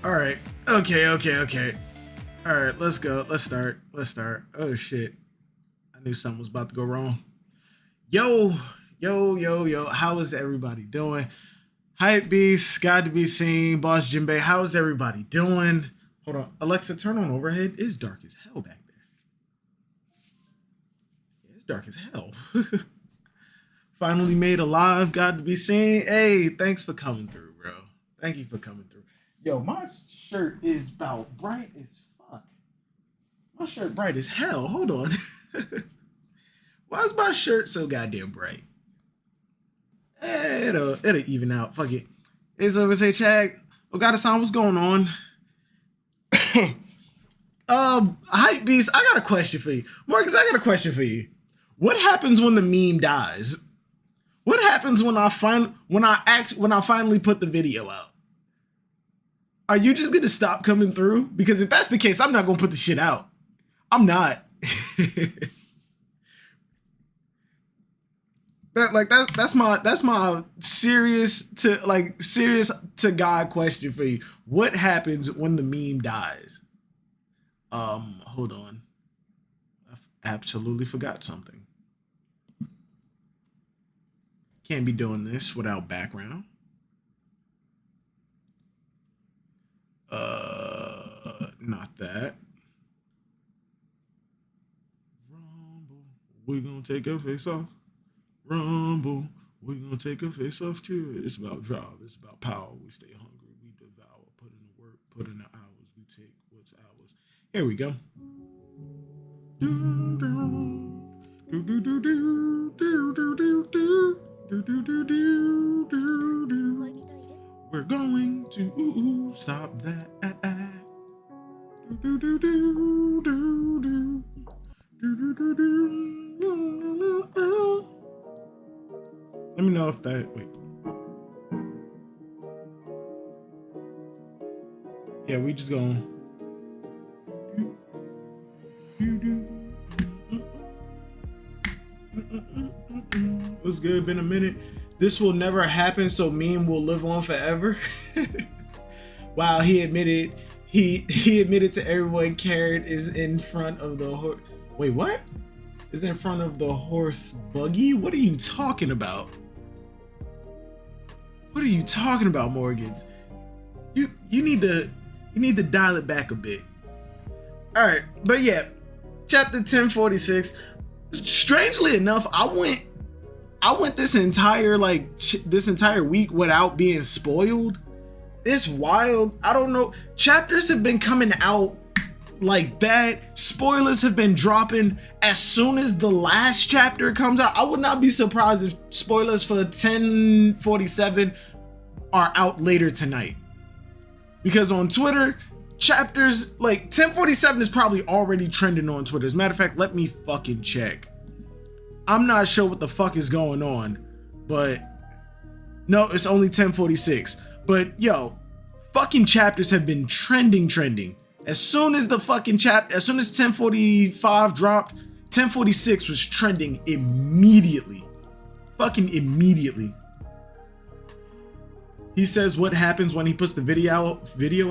All right. Okay. All right, let's go. Let's start. Oh shit. I knew something was about to go wrong. Yo. How is everybody doing? Hype Beast, God to be seen, Boss Jinbei. How's everybody doing? Hold on. Alexa, turn on overhead. It's dark as hell back there. Yeah, it's dark as hell. Finally made alive. God to be seen. Hey, thanks for coming through, bro. Thank you for coming through. Yo, my shirt is about bright as fuck. My shirt bright as hell. Hold on. Why is my shirt so goddamn bright? It'll even out. Fuck it. It's over. Say, Chad. Ogata-san, what's going on? Hype Beast, I got a question for you. Marcus, I got a question for you. What happens when the meme dies? What happens when I finally put the video out? Are you just gonna stop coming through? Because if that's the case, I'm not gonna put the shit out. I'm not. That's my serious to God question for you. What happens when the meme dies? Hold on. I've absolutely forgot something. Can't be doing this without background. Not that. Rumble, we gonna take a face off. Rumble, we gonna take a face off too. It's about drive, it's about power. We stay hungry, we devour. Put in the work, put in the hours. We take what's ours. Here we go. We're going to stop that. Let me know if that, wait. Yeah, we just going. What's good? Been a minute. This will never happen, so meme will live on forever. Wow, he admitted to everyone Carrot is in front of the horse. Wait, what? Is in front of the horse buggy? What are you talking about? What are you talking about, Morgans? You need to dial it back a bit. All right, but yeah, chapter 1046. Strangely enough, I went this entire week without being spoiled. It's wild. I don't know. Chapters have been coming out like that. Spoilers have been dropping as soon as the last chapter comes out. I would not be surprised if spoilers for 1047 are out later tonight. Because on Twitter, chapters like 1047 is probably already trending on Twitter. As a matter of fact, let me fucking check. I'm not sure what the fuck is going on, but no, it's only 1046. But yo, fucking chapters have been trending. As soon as 1045 dropped, 1046 was trending immediately. Fucking immediately. He says what happens when he puts the video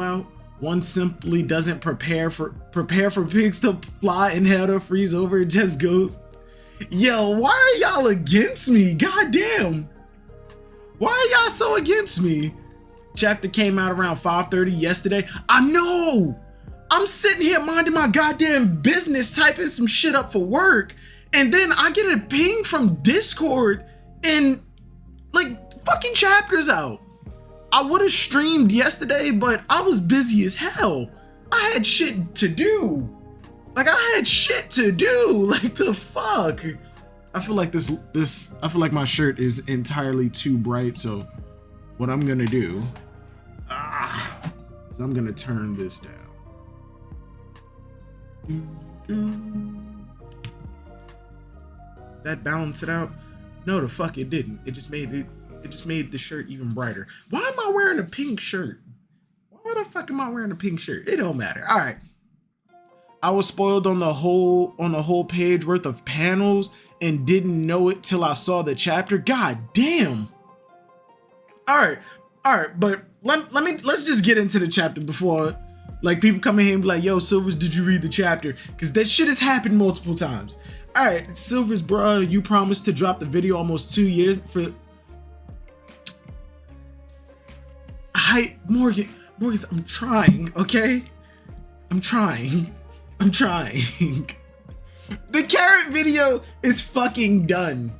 out. One simply doesn't prepare for pigs to fly and hell to freeze over. It just goes. Yo, why are y'all against me? Goddamn. Why are y'all so against me? Chapter came out around 5:30 yesterday. I know. I'm sitting here minding my goddamn business, typing some shit up for work, and then I get a ping from Discord and like fucking chapters out. I would have streamed yesterday, but I was busy as hell. I had shit to do. Like the fuck. I feel like I feel like my shirt is entirely too bright, so what I'm gonna do is I'm gonna turn this down. That balanced it out? No, the fuck it didn't. It just made the shirt even brighter. Why am I wearing a pink shirt? Why the fuck am I wearing a pink shirt? It don't matter. All right. I was spoiled on the whole page worth of panels and didn't know it till I saw the chapter. God damn. All right, but let's just get into the chapter before like people come in here and be like, yo, Silvers, did you read the chapter? Because that shit has happened multiple times. All right, Silvers, bro, you promised to drop the video almost 2 years for. Hi, Morgan, I'm trying, okay? I'm trying. The carrot video is fucking done,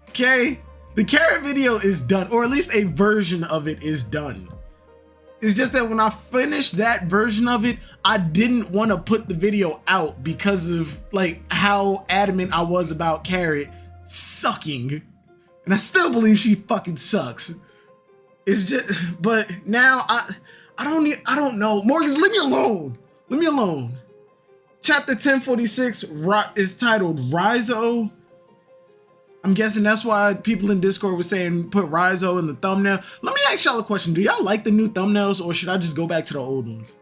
okay? The carrot video is done, or at least a version of it is done. It's just that when I finished that version of it, I didn't want to put the video out because of like how adamant I was about Carrot sucking. And I still believe she fucking sucks. It's just, but now I don't know. Morgans, leave me alone. Leave me alone. Chapter 1046 is titled Rizo. I'm guessing that's why people in Discord were saying put Rizo in the thumbnail. Let me ask y'all a question. Do y'all like the new thumbnails or should I just go back to the old ones?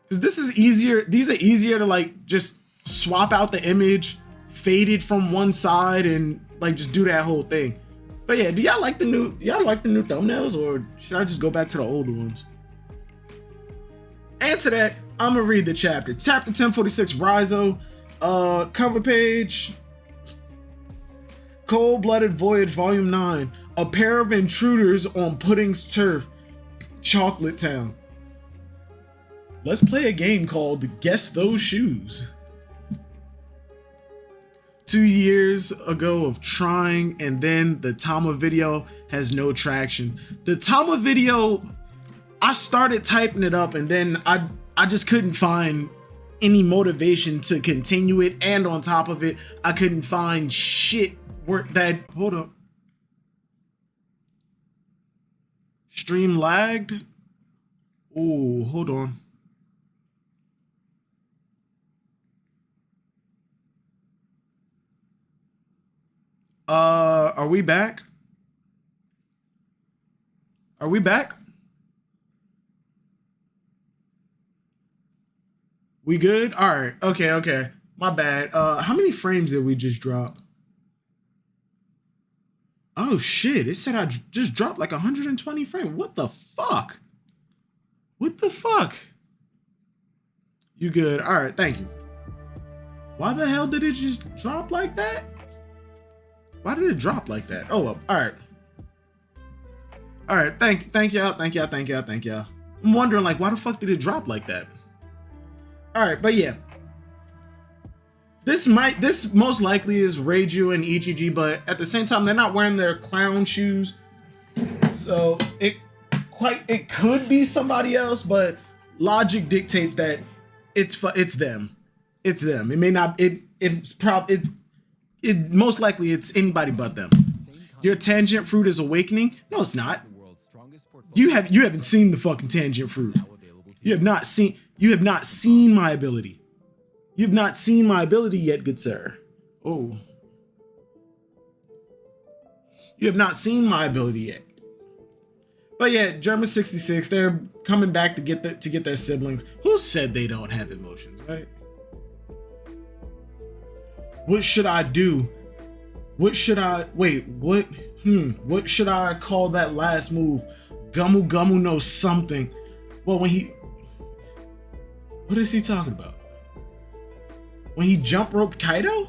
Because this is easier. These are easier to like just swap out the image, fade it from one side and like just do that whole thing. But yeah, do y'all like the new thumbnails or should I just go back to the older ones? Answer that. I'm gonna read the chapter. Chapter 1046 Rizo. Cover page. Cold-Blooded Voyage, Volume 9. A pair of intruders on Pudding's turf. Chocolate Town. Let's play a game called Guess Those Shoes. 2 years ago of trying, and then the Tama video has no traction. The Tama video, I started typing it up, and then I just couldn't find any motivation to continue it, and on top of it, I couldn't find shit hold up. Stream lagged. Oh, hold on. Are we back? Are we back? We good? All right. Okay. My bad. How many frames did we just drop? Oh shit, it said I just dropped like 120 frames. What the fuck? What the fuck? You good? All right, thank you. Why the hell did it just drop like that? Why did it drop like that? Oh, well, all right. All right, thank y'all. I'm wondering like, why the fuck did it drop like that? All right, but yeah. This most likely is Reiju and Ichiji, but at the same time, they're not wearing their clown shoes. So it could be somebody else, but logic dictates that it's them. It's them. It may not, it most likely it's anybody but them. Your tangent fruit is awakening? No, it's not. You haven't seen the fucking tangent fruit. You have not seen my ability. You've not seen my ability yet, good sir. Oh. You have not seen my ability yet. But yeah, German 66, they're coming back to get their siblings. Who said they don't have emotions, right? What should I do? What should I call that last move? Gumu Gumu knows something. Well, what is he talking about? When he jump roped Kaido?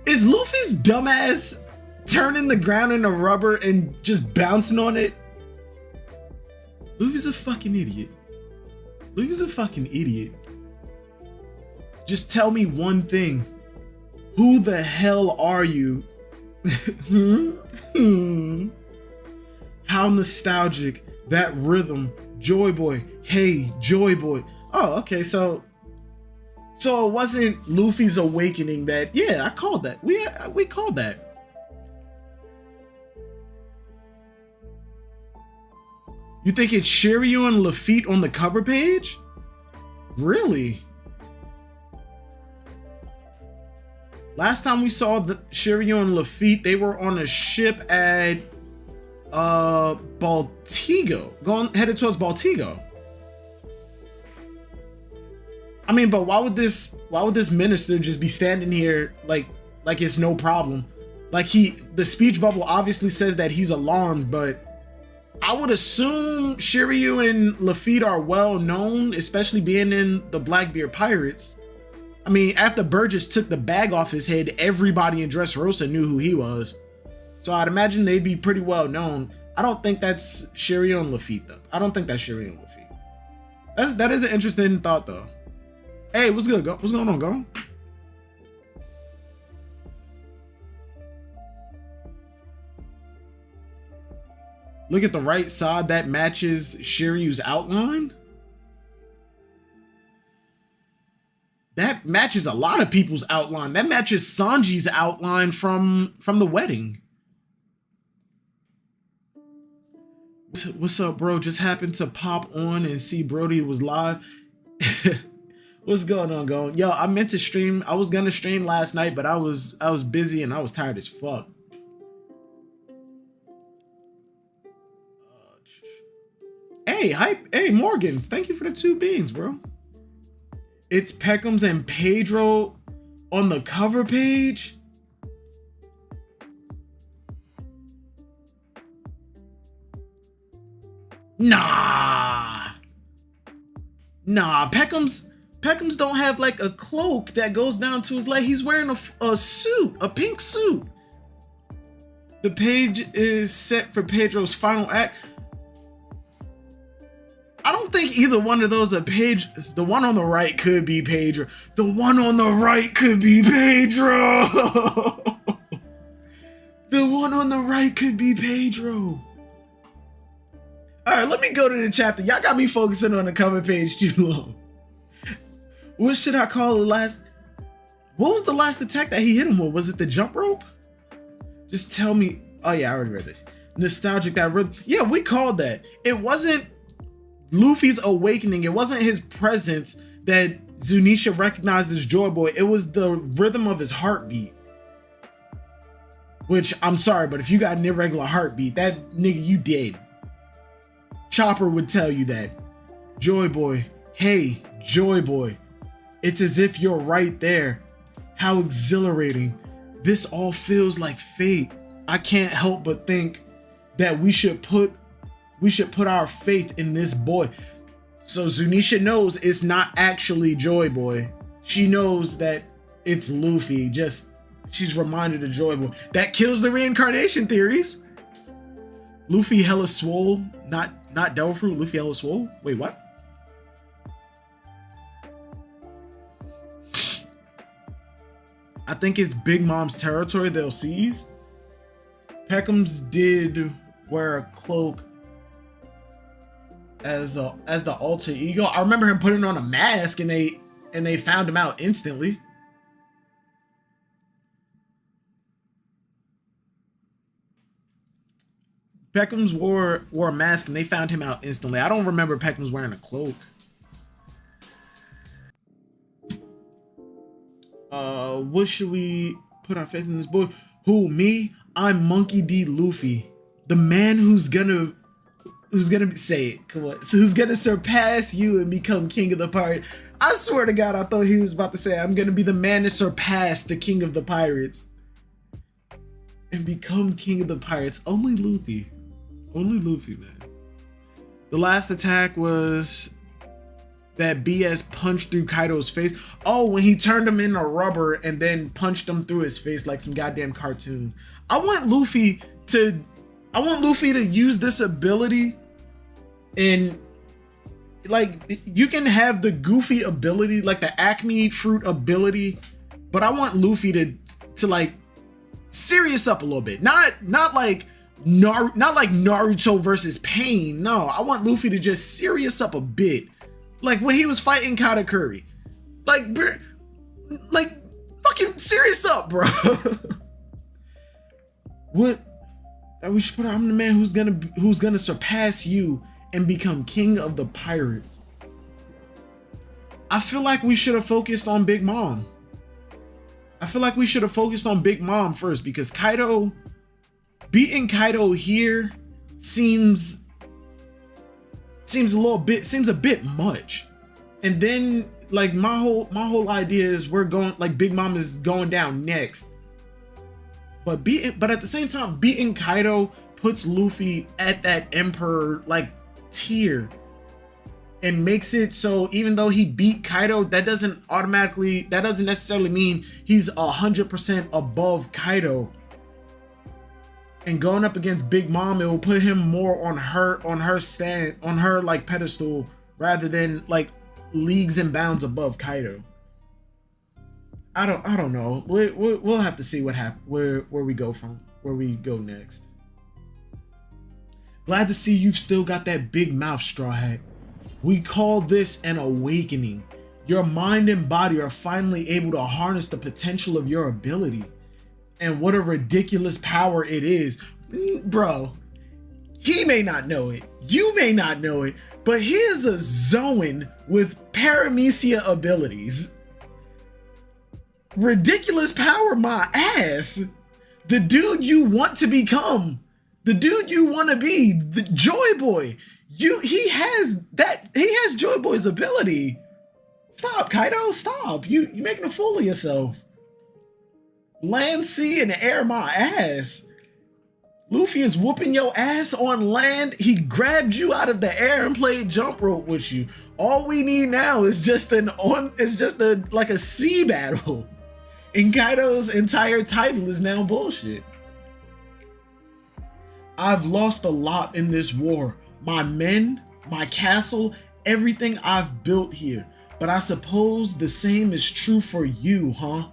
Is Luffy's dumbass turning the ground into rubber and just bouncing on it? Luffy's a fucking idiot. Just tell me one thing. Who the hell are you? How nostalgic. That rhythm. Joy Boy. Hey, Joy Boy. Oh, okay, so it wasn't Luffy's awakening that, yeah, I called that. We called that. You think it's Shiryu and Lafitte on the cover page? Really? Last time we saw the Shiryu and Lafitte, they were on a ship at Baltigo, headed towards Baltigo. I mean, but why would this minister just be standing here like it's no problem? Like the speech bubble obviously says that he's alarmed, but I would assume Shiryu and Lafitte are well known, especially being in the Blackbeard Pirates. I mean, after Burgess took the bag off his head, everybody in Dressrosa knew who he was. So I'd imagine they'd be pretty well known. I don't think that's Shiryu and Lafitte though. I don't think that's Shiryu and Lafitte. That is an interesting thought though. Hey, what's good, go? What's going on, go? Look at the right side, that matches Shiryu's outline. That matches a lot of people's outline. That matches Sanji's outline from the wedding. What's up, bro? Just happened to pop on and see Brody was live. What's going on, go? Yo, I meant to stream. I was gonna stream last night, but I was busy and I was tired as fuck. Hey, hype. Hey, Morgans. Thank you for the 2 beans, bro. It's Peckham's and Pedro on the cover page. Nah. Peckham's don't have like a cloak that goes down to his leg. He's wearing a suit, a pink suit. The page is set for Pedro's final act. I don't think either one of those are Page. The one on the right could be Pedro. The one on the right could be Pedro. The one on the right could be Pedro. All right, let me go to the chapter. Y'all got me focusing on the cover page too long. What should I call the last? What was the last attack that he hit him with? Was it the jump rope? Just tell me. Oh yeah, I already read this. Nostalgic, that rhythm. Yeah, we called that. It wasn't Luffy's awakening. It wasn't his presence that Zunisha recognized as Joy Boy. It was the rhythm of his heartbeat. Which, I'm sorry, but if you got an irregular heartbeat, that nigga, you dead. Chopper would tell you that. Joy Boy, hey, Joy Boy. It's as if you're right there. How exhilarating. This all feels like fate. I can't help but think that we should put our faith in this boy. So Zunisha knows it's not actually Joy Boy. She knows that it's Luffy. Just she's reminded of Joy Boy. That kills the reincarnation theories. Luffy hella swole, not Devil Fruit. Luffy hella swole. Wait, what? I think it's Big Mom's territory they'll seize. Peckham's did wear a cloak as the alter ego. I remember him putting on a mask and they found him out instantly. Peckham's wore a mask and they found him out instantly. I don't remember Peckham's wearing a cloak. What should we put our faith in this boy? Who, me? I'm Monkey D. Luffy, the man who's gonna say it. Come on, so who's gonna surpass you and become king of the pirates? I swear to God, I thought he was about to say, I'm gonna be the man to surpass the king of the pirates and become king of the pirates. Only Luffy, man. The last attack was that BS punch through Kaido's face. Oh, when he turned him into rubber and then punched him through his face like some goddamn cartoon. I want Luffy to use this ability, and like you can have the goofy ability, like the Acme fruit ability, but I want Luffy to like serious up a little bit. Not like Naruto versus Pain. No, I want Luffy to just serious up a bit. Like when he was fighting Katakuri. Like fucking serious up, bro. What? We should put I'm the man who's gonna surpass you and become king of the pirates. I feel like we should have focused on Big Mom. First, because beating Kaido here seems a bit much. And then like my whole idea is Big Mom is going down next. But at the same time, beating Kaido puts Luffy at that Emperor like tier and makes it so even though he beat Kaido, that doesn't necessarily mean he's 100% above Kaido. And going up against Big Mom, it will put him more on her like pedestal rather than like leagues and bounds above Kaido. I don't know. We'll have to see what happens, where we go next. Glad to see you've still got that big mouth, Straw Hat. We call this an awakening. Your mind and body are finally able to harness the potential of your ability. And what a ridiculous power it is. Bro, he may not know it, you may not know it, but he is a Zoan with paramecia abilities. Ridiculous power, my ass. The dude you want to become, the dude you want to be, the Joy Boy. He has Joy Boy's ability. Stop, Kaido, stop. You making a fool of yourself. Land, sea, and air, my ass. Luffy is whooping your ass on land. He grabbed you out of the air and played jump rope with you. All we need now is just a sea battle. And Kaido's entire title is now bullshit. I've lost a lot in this war. My men, my castle, everything I've built here. But I suppose the same is true for you, huh?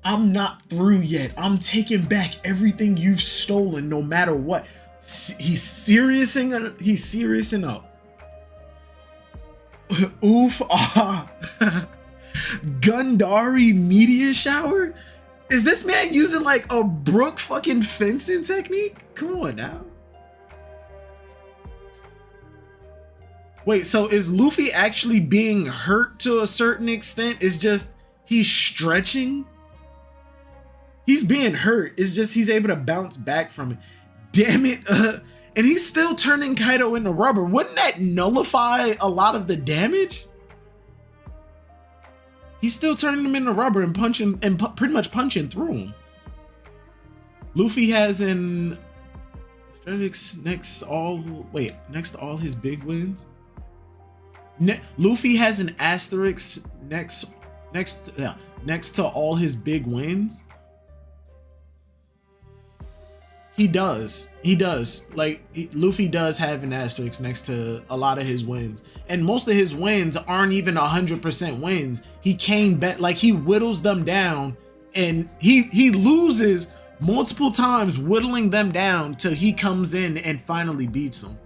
I'm not through yet. I'm taking back everything you've stolen no matter what. He's seriousing up. Oof, ah. Gundari meteor shower? Is this man using like a Brook fucking fencing technique? Come on now. Wait, so is Luffy actually being hurt to a certain extent? It's just he's stretching? He's being hurt. It's just he's able to bounce back from it. Damn it. And he's still turning Kaido into rubber. Wouldn't that nullify a lot of the damage? He's still turning him into rubber and punching and pretty much punching through him. Luffy has an next to all his big wins. Luffy has an asterisk next to all his big wins. He does. Like, Luffy does have an asterisk next to a lot of his wins. And most of his wins aren't even 100% wins. He came back, like, he whittles them down, and he loses multiple times, whittling them down till he comes in and finally beats them.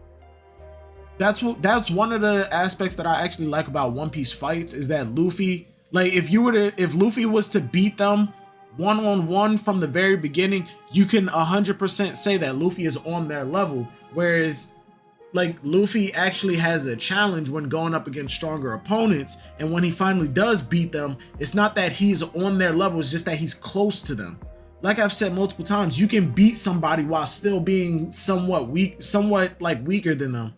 That's one of the aspects that I actually like about One Piece fights, is that Luffy, like, if Luffy was to beat them one-on-one from the very beginning, you can 100% say that Luffy is on their level. Whereas, like, Luffy actually has a challenge when going up against stronger opponents, and when he finally does beat them, it's not that he's on their level, it's just that he's close to them. Like I've said multiple times, you can beat somebody while still being somewhat weaker than them.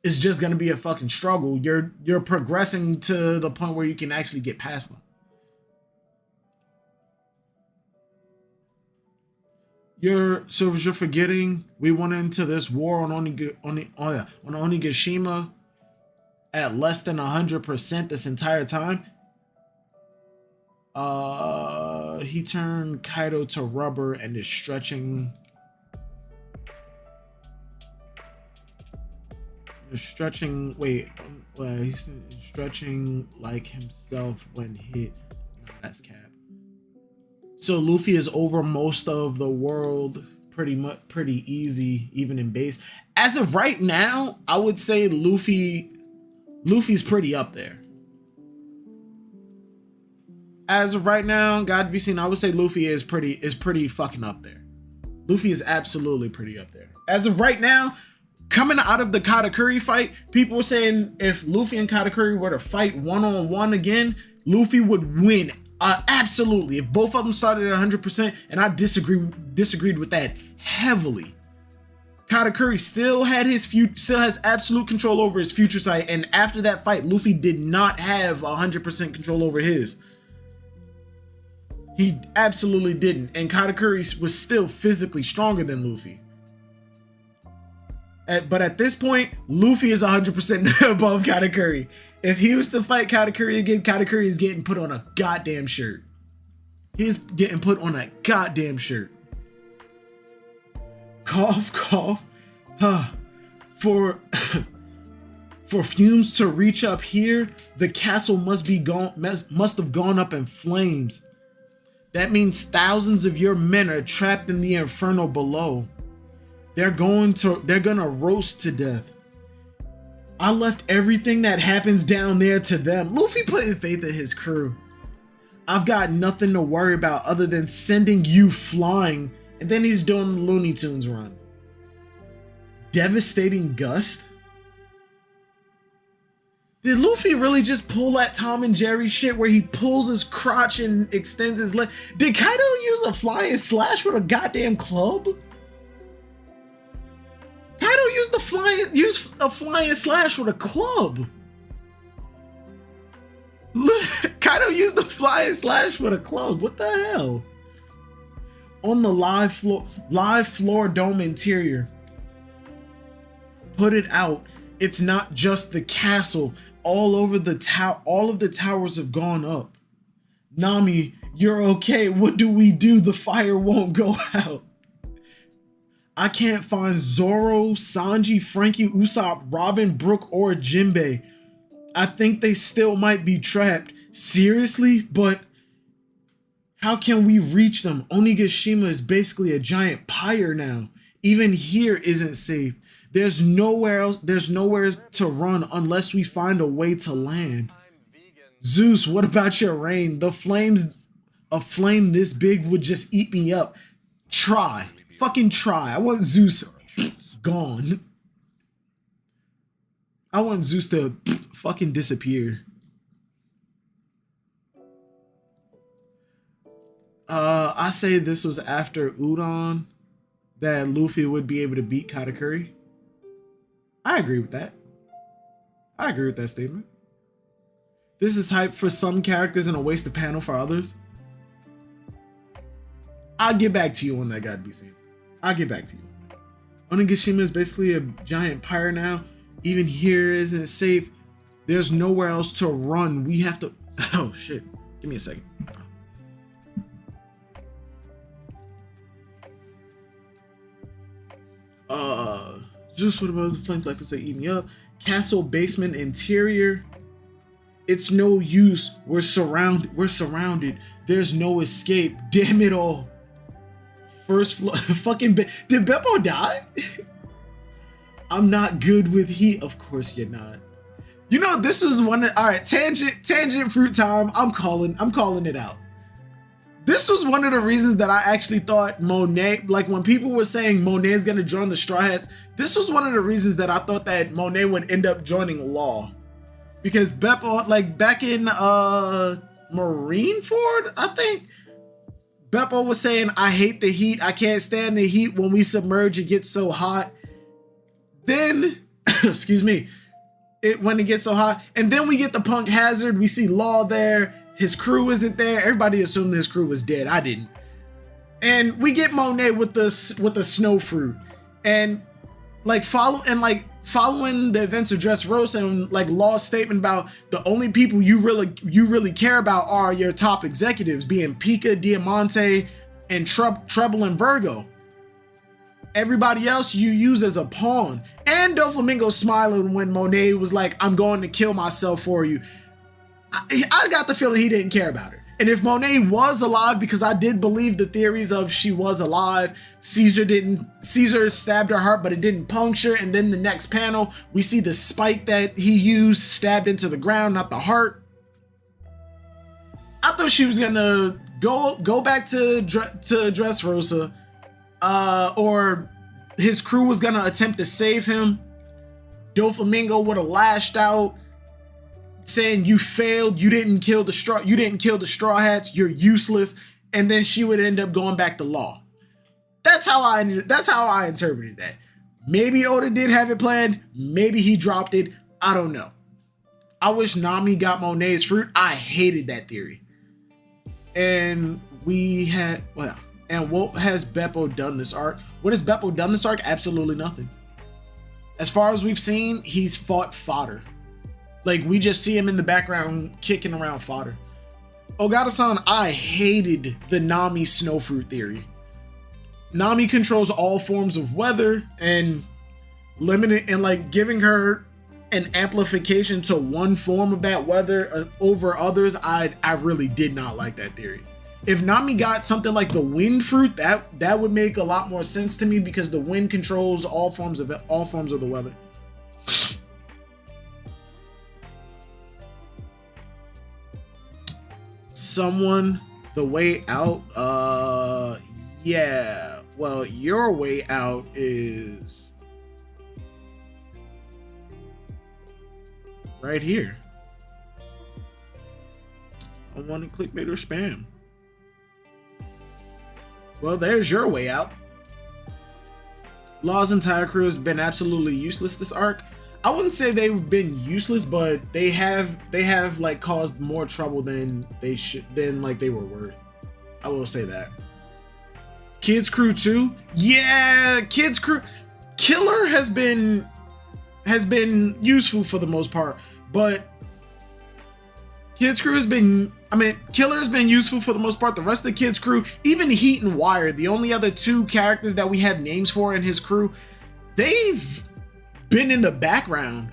It's just gonna be a fucking struggle. You're progressing to the point where you can actually get past them. You're forgetting we went into this war on Onigashima at less than 100% this entire time. He turned Kaido to rubber and is stretching. He's stretching like himself when hit. No, that's cap. So Luffy is over most of the world pretty easy, even in base. As of right now, I would say Luffy's pretty up there. As of right now, God to be seen, I would say Luffy is pretty fucking up there. Luffy is absolutely pretty up there. As of right now, coming out of the Katakuri fight, people were saying if Luffy and Katakuri were to fight one-on-one again, Luffy would win. Absolutely. If both of them started at 100%, and I disagreed with that heavily. Katakuri still has absolute control over his future sight, and after that fight, Luffy did not have 100% control over his. He absolutely didn't, and Katakuri was still physically stronger than Luffy. But at this point, Luffy is 100% above Katakuri. If he was to fight Katakuri again, Katakuri is getting put on a goddamn shirt. He's getting put on a goddamn shirt. Cough, cough. For fumes to reach up here, the castle must have gone up in flames. That means thousands of your men are trapped in the inferno below. They're gonna roast to death. I left everything that happens down there to them. Luffy putting faith in his crew. I've got nothing to worry about other than sending you flying. And then he's doing the Looney Tunes run. Devastating gust? Did Luffy really just pull that Tom and Jerry shit where he pulls his crotch and extends his leg? Did Kaido use a flying slash with a goddamn club? Kaido used a flying slash with a club. Kaido used the flying slash with a club. What the hell? On the live floor dome interior. Put it out. It's not just the castle. All of the towers have gone up. Nami, you're okay. What do we do? The fire won't go out. I can't find Zoro, Sanji, Frankie, Usopp, Robin, Brook, or Jinbei. I think they still might be trapped. Seriously? But how can we reach them? Onigashima is basically a giant pyre now. Even here isn't safe. There's nowhere to run unless we find a way to land. Zeus, what about your rain? A flame this big would just eat me up. Try. Fucking try. I want Zeus gone. I want Zeus to fucking disappear. I say this was after Udon that Luffy would be able to beat Katakuri. I agree with that. I agree with that statement. This is hype for some characters and a waste of panel for others. I'll get back to you on that, gotta be seen. I'll get back to you. Onigashima is basically a giant pyre now. Even here isn't safe. There's nowhere else to run. We have to... Oh, shit. Give me a second. Zeus, what about the flames like this? They eat me up. Castle basement interior. It's no use. We're surrounded. There's no escape. Damn it all. First floor. Fucking... Did Beppo die? I'm not good with heat. Of course you're not. You know, this is one of... Alright, tangent fruit time. I'm calling it out. This was one of the reasons that I actually thought Monet, like when people were saying Monet is gonna join the Straw Hats, this was one of the reasons that I thought that Monet would end up joining Law. Because Beppo, like back in Marineford, I think, Beppo was saying, I hate the heat. I can't stand the heat. When we submerge, it gets so hot. Then, excuse me, when it gets so hot. And then we get the Punk Hazard. We see Law there. His crew isn't there. Everybody assumed his crew was dead. I didn't. And we get Monet with the snow fruit. And following the events of Dressrosa and like Law's statement about the only people you really care about are your top executives, being Pika, Diamante, and Treble and Virgo. Everybody else you use as a pawn. And Doflamingo smiling when Monet was like, I'm going to kill myself for you. I got the feeling he didn't care about her. And if Monet was alive, because I did believe the theories of she was alive, Caesar stabbed her heart, but it didn't puncture. And then the next panel, we see the spike that he used stabbed into the ground, not the heart. I thought she was gonna go back to Dressrosa, or his crew was gonna attempt to save him. Doflamingo would have lashed out, saying you failed, you didn't kill the Straw Hats, you're useless, and then she would end up going back to Law. That's how I interpreted that. Maybe Oda did have it planned, maybe he dropped it, I don't know. I wish Nami got Monet's fruit. I hated that theory. And and what has Beppo done this arc? What has Beppo done this arc? Absolutely nothing. as far as we've seen, he's fought fodder. Like, we just see him in the background kicking around fodder. Ogata-san, I hated the Nami snowfruit theory. Nami controls all forms of weather, and limiting and like giving her an amplification to one form of that weather over others, I really did not like that theory. If Nami got something like the wind fruit, that would make a lot more sense to me, because the wind controls all forms of the weather. Someone, the way out, yeah, well, your way out is right here. I want to clickbait or spam. Well, there's your way out. Law's entire crew has been absolutely useless this arc. I wouldn't say they've been useless, but they have like caused more trouble than like they were worth. I will say that. Kids crew too? Yeah, kids crew. Killer has been useful for the most part, but kids crew has been, Killer has been useful for the most part. The rest of the kids crew, even Heat and Wire, the only other two characters that we have names for in his crew, they've been in the background.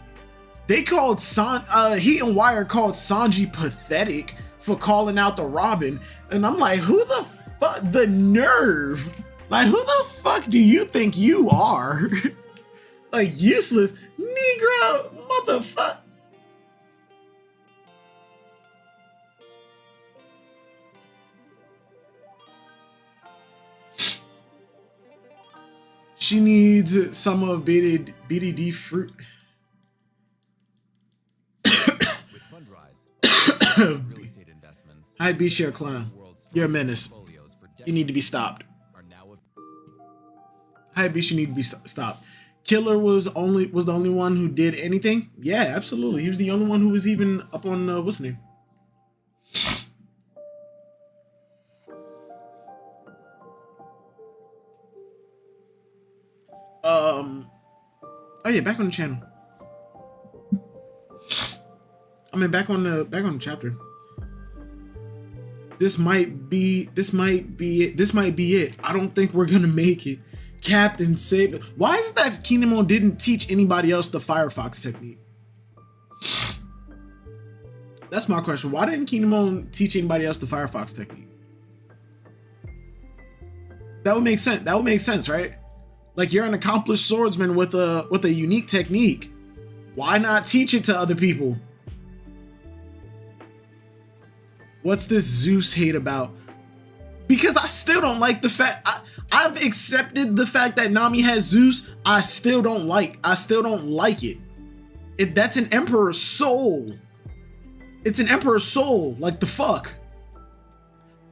They called Heat and Wire called Sanji pathetic for calling out the Robin, and I'm like, who the fuck, the nerve? Like, who the fuck do you think you are? Like, useless Negro motherfucker. She needs some of BDD fruit. With Fundrise, real estate investments. Hi, B-Share Clown. You're a menace. You need to be stopped. Hi, B, you need to be stopped. Killer was the only one who did anything. Yeah, absolutely. He was the only one who was even up on what's the name? Oh yeah, back on the channel. Back on the chapter. This might be it. I don't think we're gonna make it. Captain Save it. Why is it that Kinemon didn't teach anybody else the Firefox technique? That's my question. Why didn't Kinemon teach anybody else the Firefox technique? That would make sense. That would make sense, right? Like, you're an accomplished swordsman with a unique technique. Why not teach it to other people? What's this Zeus hate about? Because I still don't like the fact I've accepted the fact that Nami has Zeus. I still don't like it. That's an emperor's soul. It's an emperor's soul. Like, the fuck?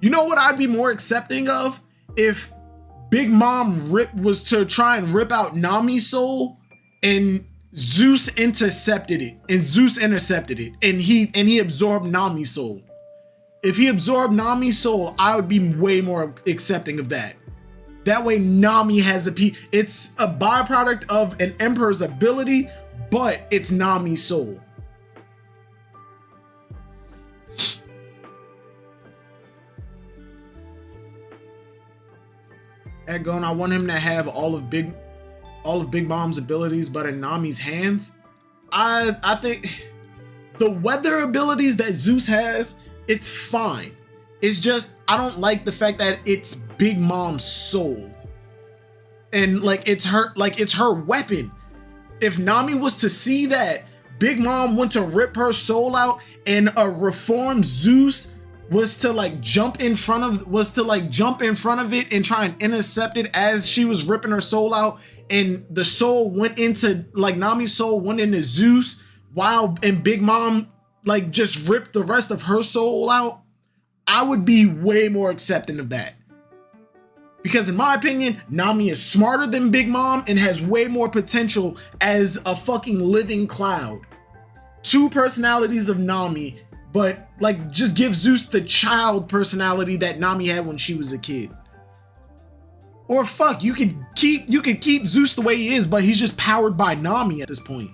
You know what I'd be more accepting of? If Big Mom was to try and rip out Nami's soul, and Zeus intercepted it, and he absorbed Nami's soul. If he absorbed Nami's soul, I would be way more accepting of that. That way Nami has it's a byproduct of an emperor's ability, but it's Nami's soul. Egon, I want him to have all of Big Mom's abilities, but in Nami's hands. I think the weather abilities that Zeus has, it's fine. It's just, I don't like the fact that it's Big Mom's soul. And like, it's her weapon. If Nami was to see that Big Mom went to rip her soul out, and a reformed Zeus was to jump in front of it and try and intercept it as she was ripping her soul out, and the soul went into, Nami's soul went into Zeus and Big Mom just ripped the rest of her soul out, I would be way more accepting of that. Because in my opinion, Nami is smarter than Big Mom and has way more potential as a fucking living cloud. Two personalities of Nami, but just give Zeus the child personality that Nami had when she was a kid. Or fuck, you could keep Zeus the way he is, but he's just powered by Nami at this point.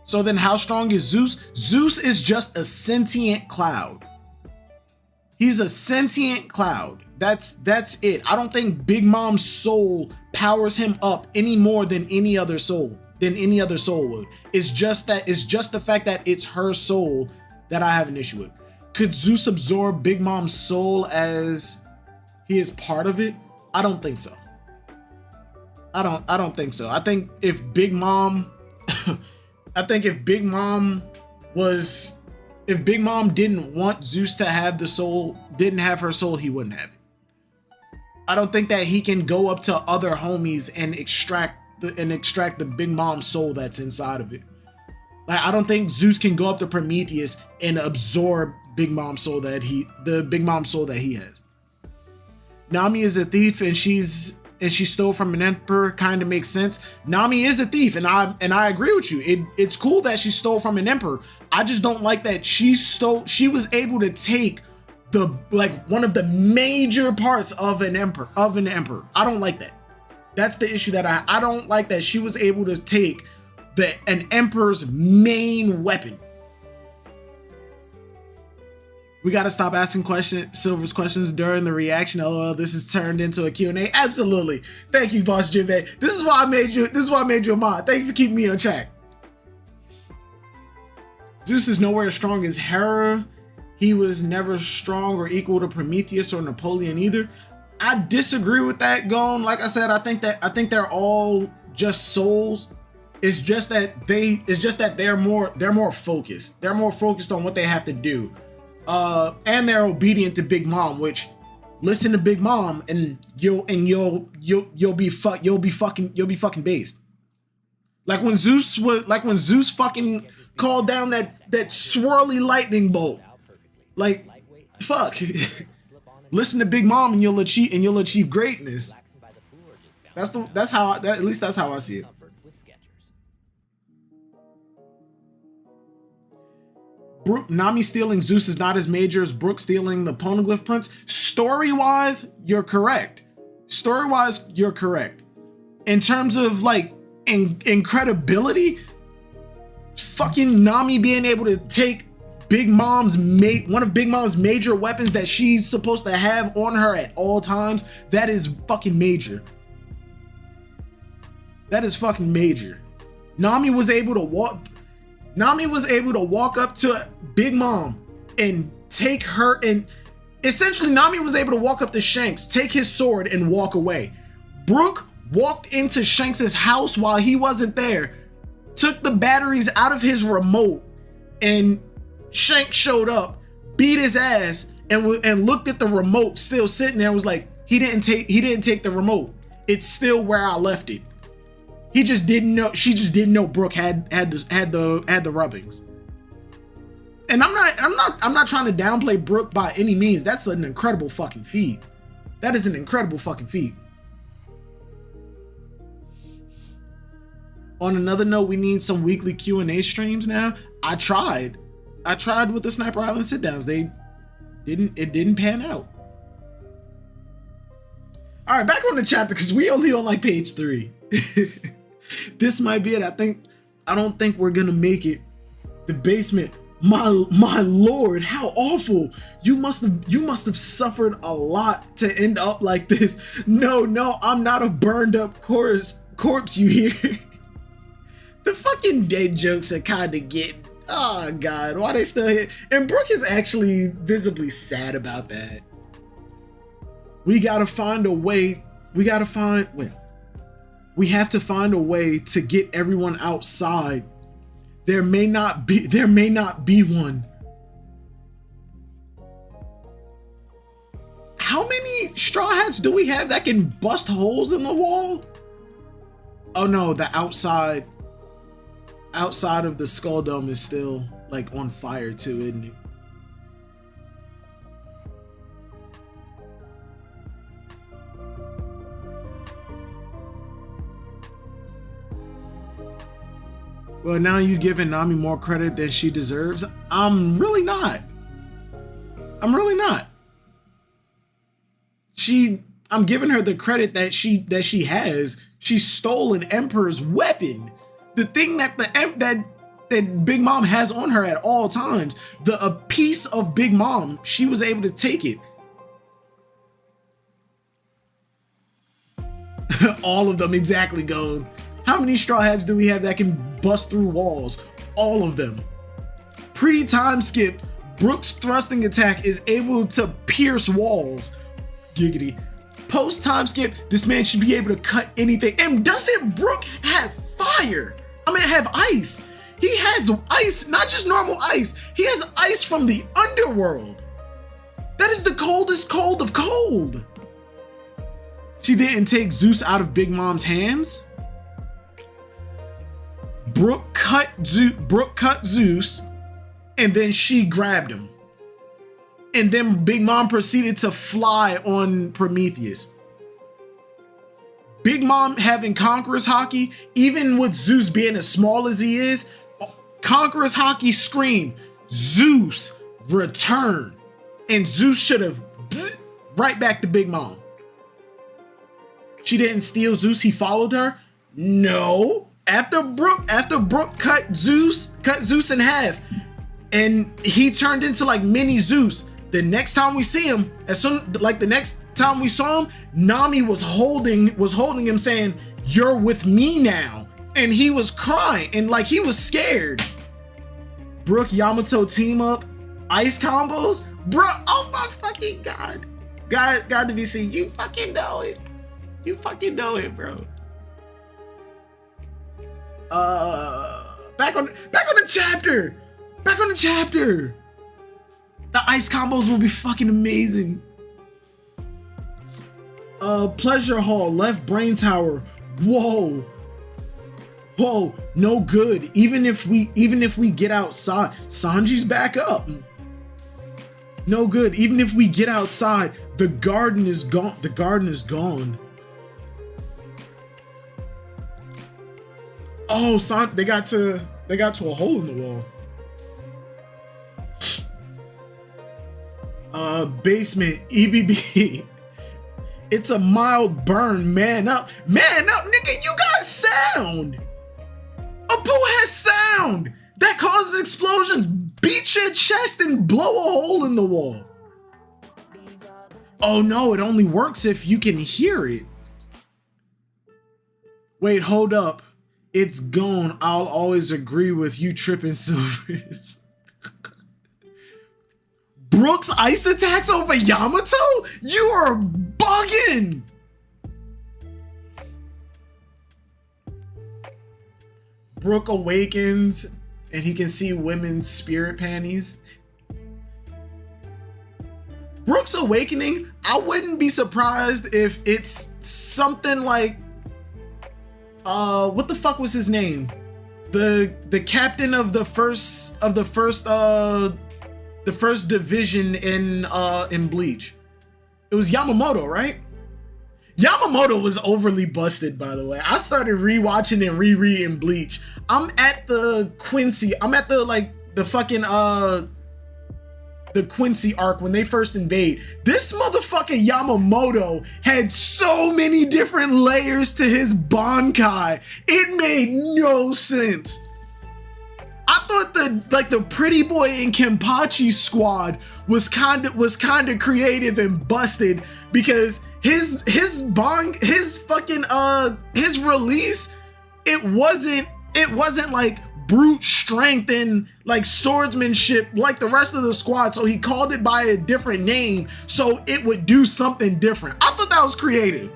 So then how strong is Zeus? Zeus is just a sentient cloud. He's a sentient cloud. That's it. I don't think Big Mom's soul powers him up any more than any other soul would. It's just the fact that it's her soul that I have an issue with. Could Zeus absorb Big Mom's soul as he is part of it? I don't think so. I don't think so. I think if Big Mom if Big Mom didn't want Zeus to have the soul, didn't have her soul, he wouldn't have it. I don't think that he can go up to other homies and extract the Big Mom soul that's inside of it. Like, I don't think Zeus can go up to Prometheus and absorb Big Mom soul the Big Mom soul that he has. Nami is a thief and she stole from an emperor, kind of makes sense. Nami is a thief, and I agree with you. It's cool that she stole from an emperor. I just don't like that she was able to take one of the major parts of an emperor. I don't like that. That's the issue that I don't like, that she was able to take an emperor's main weapon. We got to stop asking Silver's questions during the reaction. Oh, this is turned into a Q&A. Absolutely. Thank you, Boss Jive. This is why I made you a mod. Thank you for keeping me on track. Zeus is nowhere as strong as Hera. He was never strong or equal to Prometheus or Napoleon either. I disagree with that, Gon. Like I said, I think they're all just souls. It's just that they're more focused. They're more focused on what they have to do. And they're obedient to Big Mom, which, listen to Big Mom and you'll be fucking based. Like when Zeus fucking called down that swirly lightning bolt. Like, fuck. Listen to Big Mom and you'll achieve greatness. That's how I see it. Nami stealing Zeus is not as major as Brooke stealing the Poneglyph Prince. Story-wise, you're correct. In terms of like incredibility, fucking Nami being able to take one of Big Mom's major weapons that she's supposed to have on her at all times, that is fucking major. That is fucking major. Nami was able to walk up to Big Mom and take her, and essentially Nami was able to walk up to Shanks, take his sword and walk away. Brooke walked into Shanks' house while he wasn't there, took the batteries out of his remote, and Shanks showed up, beat his ass, and looked at the remote still sitting there and was like, he didn't take the remote. It's still where I left it. She just didn't know Brooke had the rubbings. And I'm not trying to downplay Brooke by any means. That's an incredible fucking feat. That is an incredible fucking feat. On another note, we need some weekly Q&A streams now. I tried with the Sniper Island sit downs. It didn't pan out. All right, back on the chapter, because we only on like page 3. This might be it. I don't think we're gonna make it. The basement. My lord, how awful. You must have suffered a lot to end up like this. No, I'm not a burned up corpse, you hear? The fucking dead jokes are kind of getting, oh god, why they still here? And Brooke is actually visibly sad about that. We have to find a way to get everyone outside. There may not be one. How many straw hats do we have that can bust holes in the wall? Oh no, the outside of the Skull Dome is still like on fire too, isn't it? Well, now you're giving Nami more credit than she deserves. I'm really not. I'm giving her the credit that she has. She stole an Emperor's weapon. The thing that that Big Mom has on her at all times. A piece of Big Mom, she was able to take it. All of them exactly gone. How many Straw Hats do we have that can bust through walls? All of them. Pre-time skip, Brook's thrusting attack is able to pierce walls. Giggity. Post-time skip, this man should be able to cut anything. And doesn't Brook have fire? I mean, have ice. He has ice, not just normal ice. He has ice from the underworld. That is the coldest cold of cold. She didn't take Zeus out of Big Mom's hands. Brook cut Zeus, and then she grabbed him. And then Big Mom proceeded to fly on Prometheus. Big Mom having Conqueror's Haki, even with Zeus being as small as he is, Conqueror's Haki scream, Zeus, return. And Zeus should have right back to Big Mom. She didn't steal Zeus, he followed her? No. After Brook cut Zeus in half, and he turned into like mini Zeus. The next time we see him, the next time we saw him, Nami was holding him saying, "You're with me now." And he was crying and like he was scared. Brook Yamato team up, ice combos, bro. Oh my fucking god. God to be seen. You fucking know it. You fucking know it, bro. Back on the chapter. Back on the chapter. The ice combos will be fucking amazing. Pleasure Hall, left brain tower. Whoa, no good. Even if we get outside, Sanji's back up. No good. Even if we get outside, the garden is gone. The garden is gone. Oh, they got to a hole in the wall. Basement, EBB. It's a mild burn. Man up, nigga. You got sound. Apu has sound that causes explosions. Beat your chest and blow a hole in the wall. Oh no, it only works if you can hear it. Wait, hold up. It's gone. I'll always agree with you, tripping Silvers. Brook's ice attacks over Yamato? You are bugging! Brook awakens and he can see women's spirit panties. Brook's awakening, I wouldn't be surprised if it's something like what the fuck was his name? The captain of the first division in Bleach. It was Yamamoto, right? Yamamoto was overly busted, by the way. I started rewatching and rereading Bleach. I'm at the Quincy. I'm at the Quincy arc when they first invade. This motherfucker Yamamoto had so many different layers to his Bankai. It made no sense. I thought the pretty boy in Kenpachi squad was kind of creative and busted because his release, it wasn't like brute strength and like swordsmanship like the rest of the squad, so he called it by a different name so it would do something different. I thought that was creative.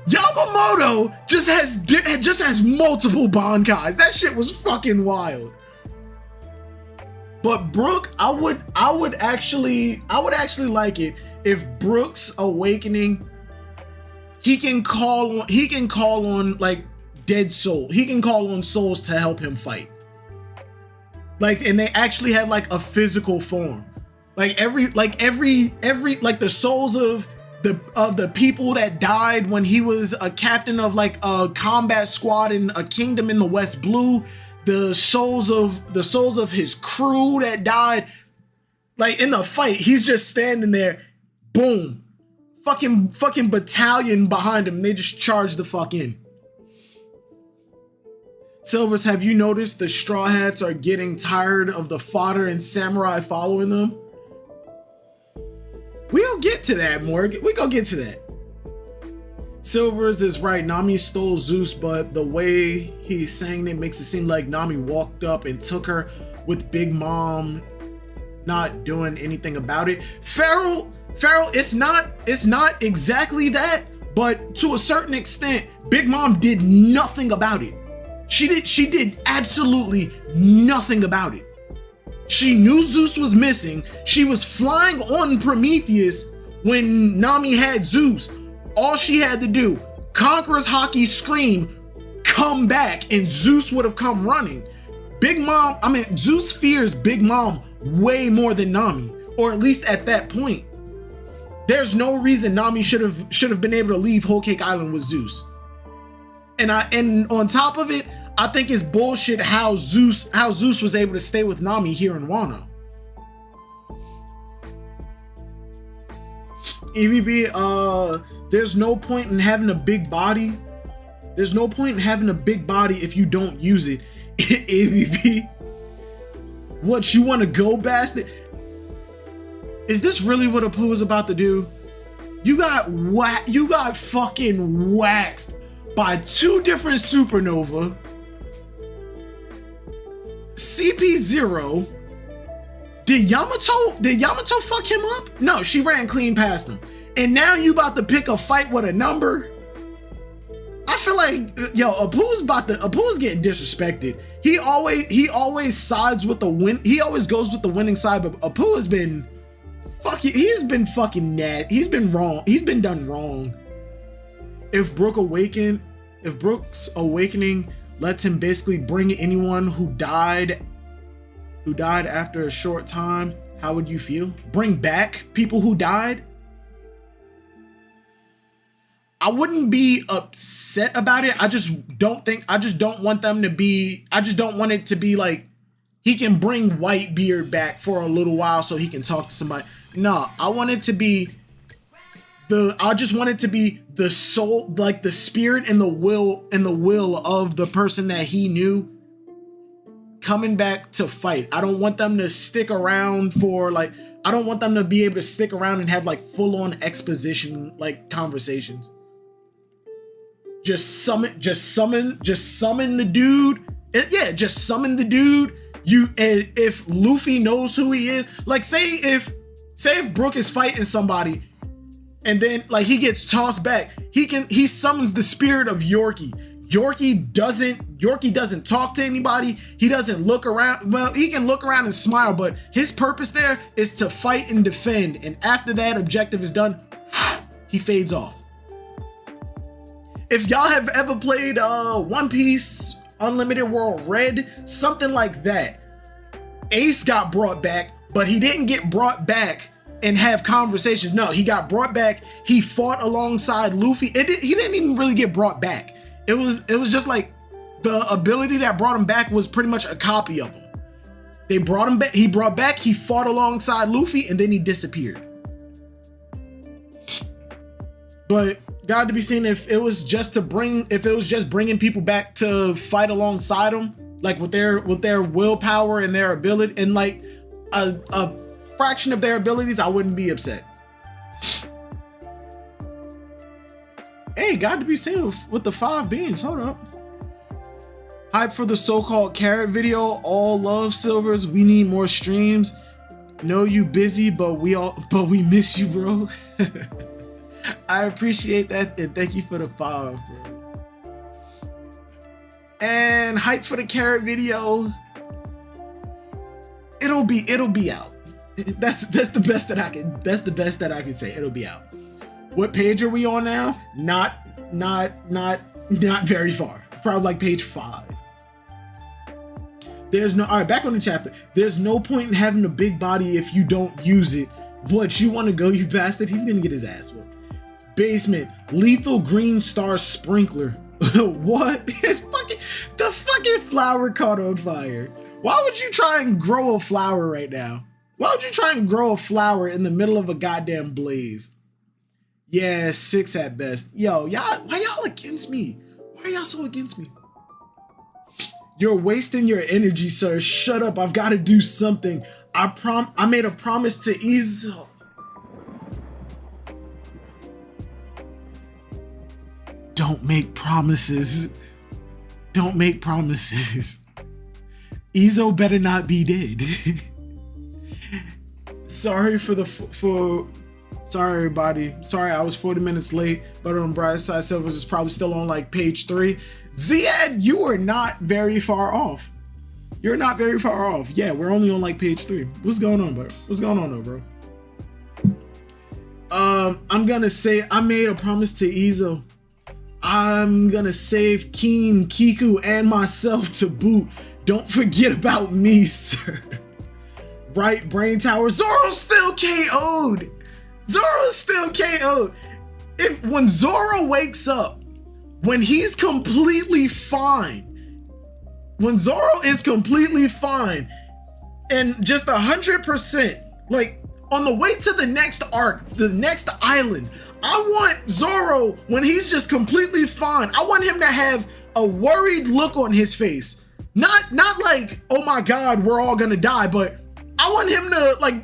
Yamamoto just has multiple Bankais. That shit was fucking wild. But Brook, I would actually like it if Brook's awakening, he can call on like dead soul. He can call on souls to help him fight. Like, and they actually have like a physical form. Like the souls of the people that died when he was a captain of like a combat squad in a kingdom in the West Blue, the souls of his crew that died, like in the fight, he's just standing there, boom, fucking battalion behind him. They just charge the fuck in. Silvers, have you noticed the Straw Hats are getting tired of the fodder and samurai following them? We'll get to that, Morgan. We gonna get to that. Silvers is right. Nami stole Zeus, but the way he's saying it makes it seem like Nami walked up and took her with Big Mom not doing anything about it. Farrell, it's not exactly that, but to a certain extent, Big Mom did nothing about it. She did absolutely nothing about it. She knew Zeus was missing. She was flying on Prometheus when Nami had Zeus. All she had to do, Conqueror's Haki scream, come back, and Zeus would have come running. Zeus fears Big Mom way more than Nami, or at least at that point. There's no reason Nami should have been able to leave Whole Cake Island with Zeus. And on top of it, I think it's bullshit how Zeus was able to stay with Nami here in Wano. EVB, there's no point in having a big body. There's no point in having a big body if you don't use it. EVB, what, you want to go bastard? Is this really what Apu is about to do? You got fucking waxed by two different supernova. CP0. Did Yamato fuck him up? No, she ran clean past him. And now you about to pick a fight with a number? I feel like, yo, Apu's getting disrespected. He always sides with the win. He always goes with the winning side, but Apu has been fucking net. He's been wrong. He's been done wrong. If Brooke's awakening lets him basically bring anyone who died after a short time, how would you feel? Bring back people who died? I wouldn't be upset about it. I just don't want it to be like he can bring Whitebeard back for a little while so he can talk to somebody. No, I just want it to be the soul, like the spirit and the will of the person that he knew coming back to fight. I don't want them to stick around I don't want them to be able to stick around and have like full-on exposition like conversations. Just summon the dude. Yeah, just summon the dude. And if Luffy knows who he is, like say if Brook is fighting somebody and then like he gets tossed back, he summons the spirit of Yorkie. Yorkie doesn't talk to anybody. He doesn't look around. Well, he can look around and smile, but his purpose there is to fight and defend. And after that objective is done, he fades off. If y'all have ever played One Piece, Unlimited World Red, something like that, Ace got brought back, but he didn't get brought back and have conversations. No, he got brought back. He fought alongside Luffy. He didn't even really get brought back. It was just like the ability that brought him back was pretty much a copy of him. They brought him back. He brought back. He fought alongside Luffy, and then he disappeared. But God to be seen if it was just bringing people back to fight alongside him, like with their willpower and their ability and like a fraction of their abilities, I wouldn't be upset. Hey, God to be seen with the 5 beans. Hold up. Hype for the so-called carrot video. All love, Silvers. We need more streams. Know you busy, but we miss you, bro. I appreciate that, and thank you for the 5, bro. And hype for the carrot video. It'll be out. That's the best that I can say. It'll be out. What page are we on now? Not very far. Probably like page 5. Alright, back on the chapter. There's no point in having a big body if you don't use it. What, you want to go, you bastard? He's gonna get his ass whooped. Basement, lethal green star sprinkler. What? The fucking flower caught on fire. Why would you try and grow a flower right now? Why would you try and grow a flower in the middle of a goddamn blaze? Yeah, 6 at best. Yo, y'all, why y'all against me? Why are y'all so against me? You're wasting your energy, sir. Shut up. I've got to do something. I made a promise to ease. Don't make promises. Don't make promises. Izo better not be dead. Sorry everybody. Sorry I was 40 minutes late, but on Bright Side Silvers is probably still on like page 3. Ziad, you are not very far off. You're not very far off. Yeah, we're only on like page 3. What's going on, bro? What's going on, though, bro? I'm gonna say I made a promise to Izo. I'm gonna save Keen, Kiku, and myself to boot. Don't forget about me, sir. Right brain tower. Zoro's still KO'd. Zoro's still KO'd. When Zoro wakes up, when he's completely fine, when Zoro is completely fine and just 100%, like on the way to the next arc, the next island, I want Zoro, when he's just completely fine, I want him to have a worried look on his face. Not like, oh my God, we're all gonna die, but I want him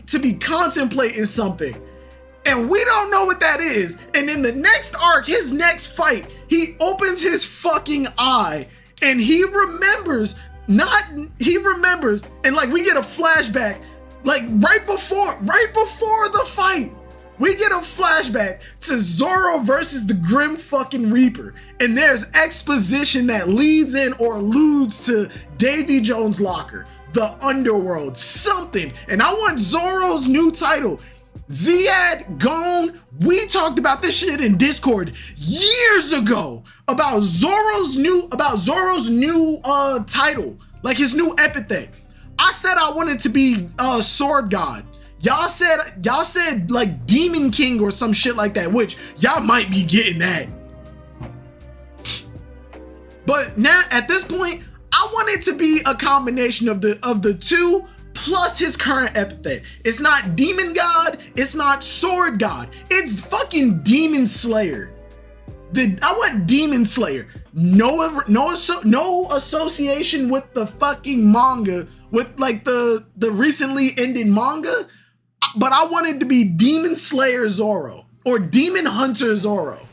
to be contemplating something. And we don't know what that is. And in the next arc, his next fight, he opens his fucking eye and he remembers, and like we get a flashback, like right before the fight, we get a flashback to Zoro versus the Grim fucking Reaper. And there's exposition that leads in or alludes to Davy Jones' locker, the underworld, something. And I want Zoro's new title. Ziad, Gon, we talked about this shit in Discord years ago about Zoro's new title, like his new epithet. I said I wanted to be Sword God. Y'all said like Demon King or some shit like that, which y'all might be getting that. But now at this point, I want it to be a combination of the two plus his current epithet. It's not Demon God, it's not Sword God, it's fucking Demon Slayer. I want Demon Slayer. No association with the fucking manga, with like the recently ended manga, but I wanted to be Demon Slayer Zoro or Demon Hunter Zoro.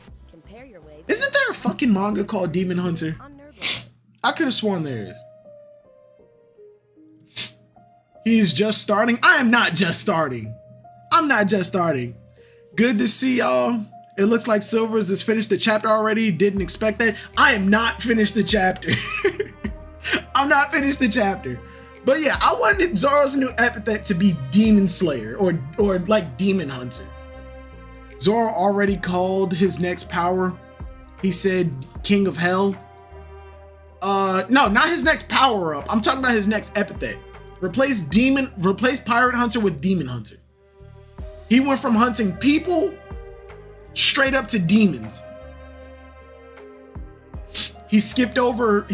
Isn't there a fucking manga called Demon Hunter? I could have sworn there is. He's just starting. I am not just starting. I'm not just starting. Good to see y'all. It looks like Silvers has finished the chapter already. Didn't expect that. I am not finished the chapter. I'm not finished the chapter. But yeah, I wanted Zoro's new epithet to be Demon Slayer or like Demon Hunter. Zoro already called his next power. He said King of Hell. No, not his next power up. I'm talking about his next epithet. Replace Pirate Hunter with Demon Hunter. He went from hunting people straight up to demons. He skipped over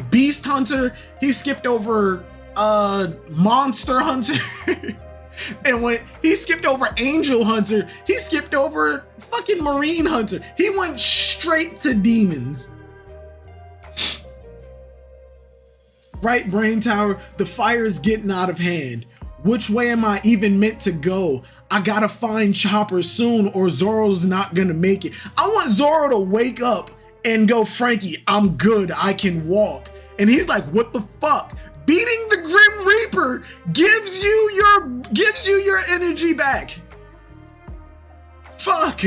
Beast Hunter. He skipped over Monster Hunter. And when he skipped over Angel Hunter, he skipped over fucking Marine Hunter. He went straight to demons. Right brain tower, the fire is getting out of hand. Which way am I even meant to go? I gotta find Chopper soon or Zoro's not gonna make it. I want Zoro to wake up and go, Frankie, I'm good, I can walk. And he's like, what the fuck? Beating the Grim Reaper gives you your energy back. Fuck.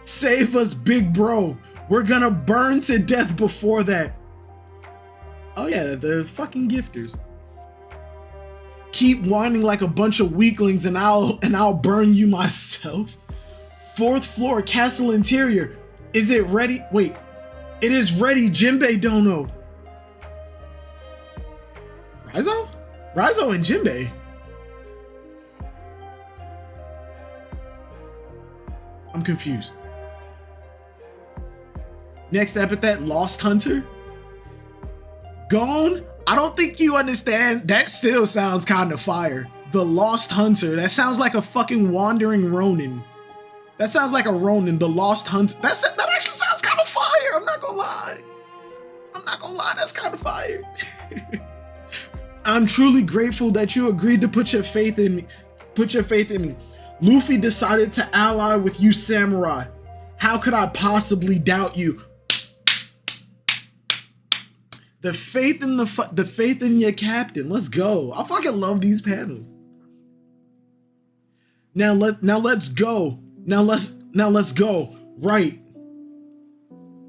Save us, big bro. We're gonna burn to death before that. Oh yeah, the fucking gifters. Keep whining like a bunch of weaklings and I'll burn you myself. 4th floor, castle interior. Is it ready? Wait, it is ready, Jinbei Dono. Raizo and Jinbei. I'm confused. Next epithet, Lost Hunter. Gon, I don't think you understand. That still sounds kind of fire. The Lost Hunter. That sounds like a fucking wandering Ronin. That sounds like a Ronin, the Lost Hunt. That actually sounds kind of fire. I'm not gonna lie. That's kind of fire. I'm truly grateful that you agreed to put your faith in me. Luffy decided to ally with you, samurai. How could I possibly doubt you? The faith in your captain. Let's go. I fucking love these panels. Now let's go. Now let's go. Right.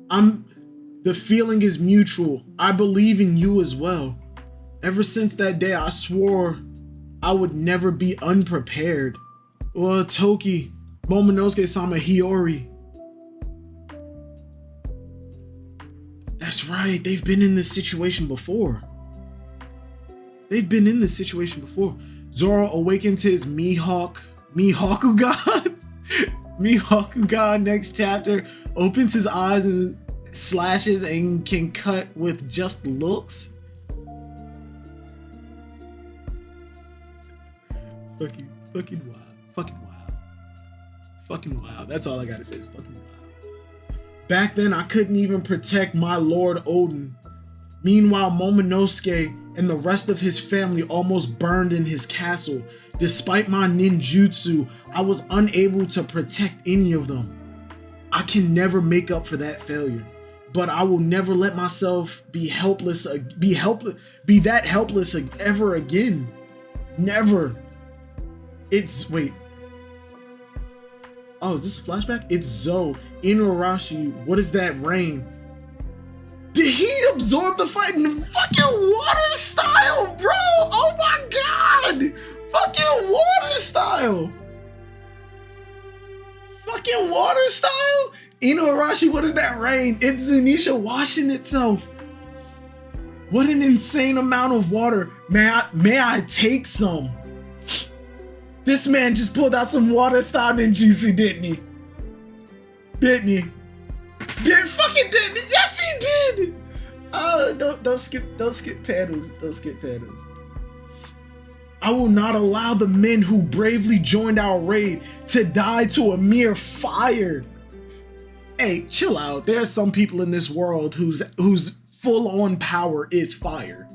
The feeling is mutual. I believe in you as well. Ever since that day, I swore I would never be unprepared. Well, Toki, Momonosuke-sama Hiyori. That's right, they've been in this situation before. Zoro awakened to his Mihakugan. Mihakugan next chapter opens his eyes and slashes and can cut with just looks. Fucking wild. That's all I gotta say is fucking wild. Back then, I couldn't even protect my Lord Odin. Meanwhile, Momonosuke and the rest of his family almost burned in his castle. Despite my ninjutsu, I was unable to protect any of them. I can never make up for that failure, but I will never let myself be that helpless ever again. Never. Wait. Oh, is this a flashback? It's Zoe. Inuarashi, what is that rain? Did he absorb the fight in fucking water style, bro? Oh my god! Fucking water style! Fucking water style? Inuarashi, what is that rain? It's Zunisha washing itself. What an insane amount of water. May I take some? This man just pulled out some water style ninjutsu, didn't he? Didn't he? Didn't he? Yes, he did. Oh, don't skip panels. Don't skip panels. I will not allow the men who bravely joined our raid to die to a mere fire. Hey, chill out. There are some people in this world whose full-on power is fire.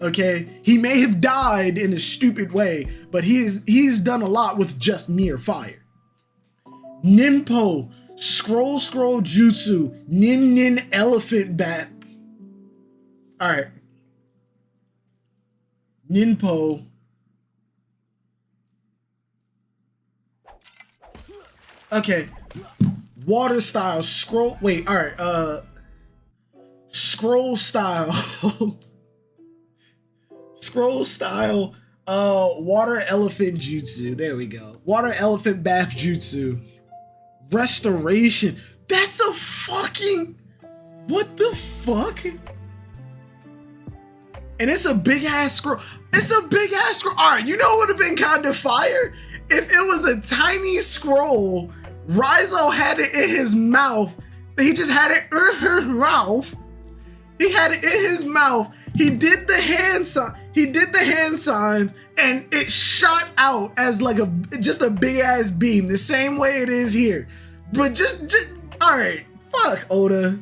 Okay, he may have died in a stupid way, but he's done a lot with just mere fire. Ninpo, scroll jutsu, nin elephant bat. All right. Ninpo. Okay. Water style, scroll. Wait, all right. Scroll style. Scroll style, water elephant jutsu. There we go. Water elephant bath jutsu. Restoration. That's a fucking... What the fuck? And it's a big ass scroll. All right, you know what would have been kind of fire? If it was a tiny scroll, Raizo had it in his mouth. He just had it in his mouth. He had it in his mouth. He did the hand signs and it shot out as like just a big ass beam, the same way it is here. But just all right, fuck Oda.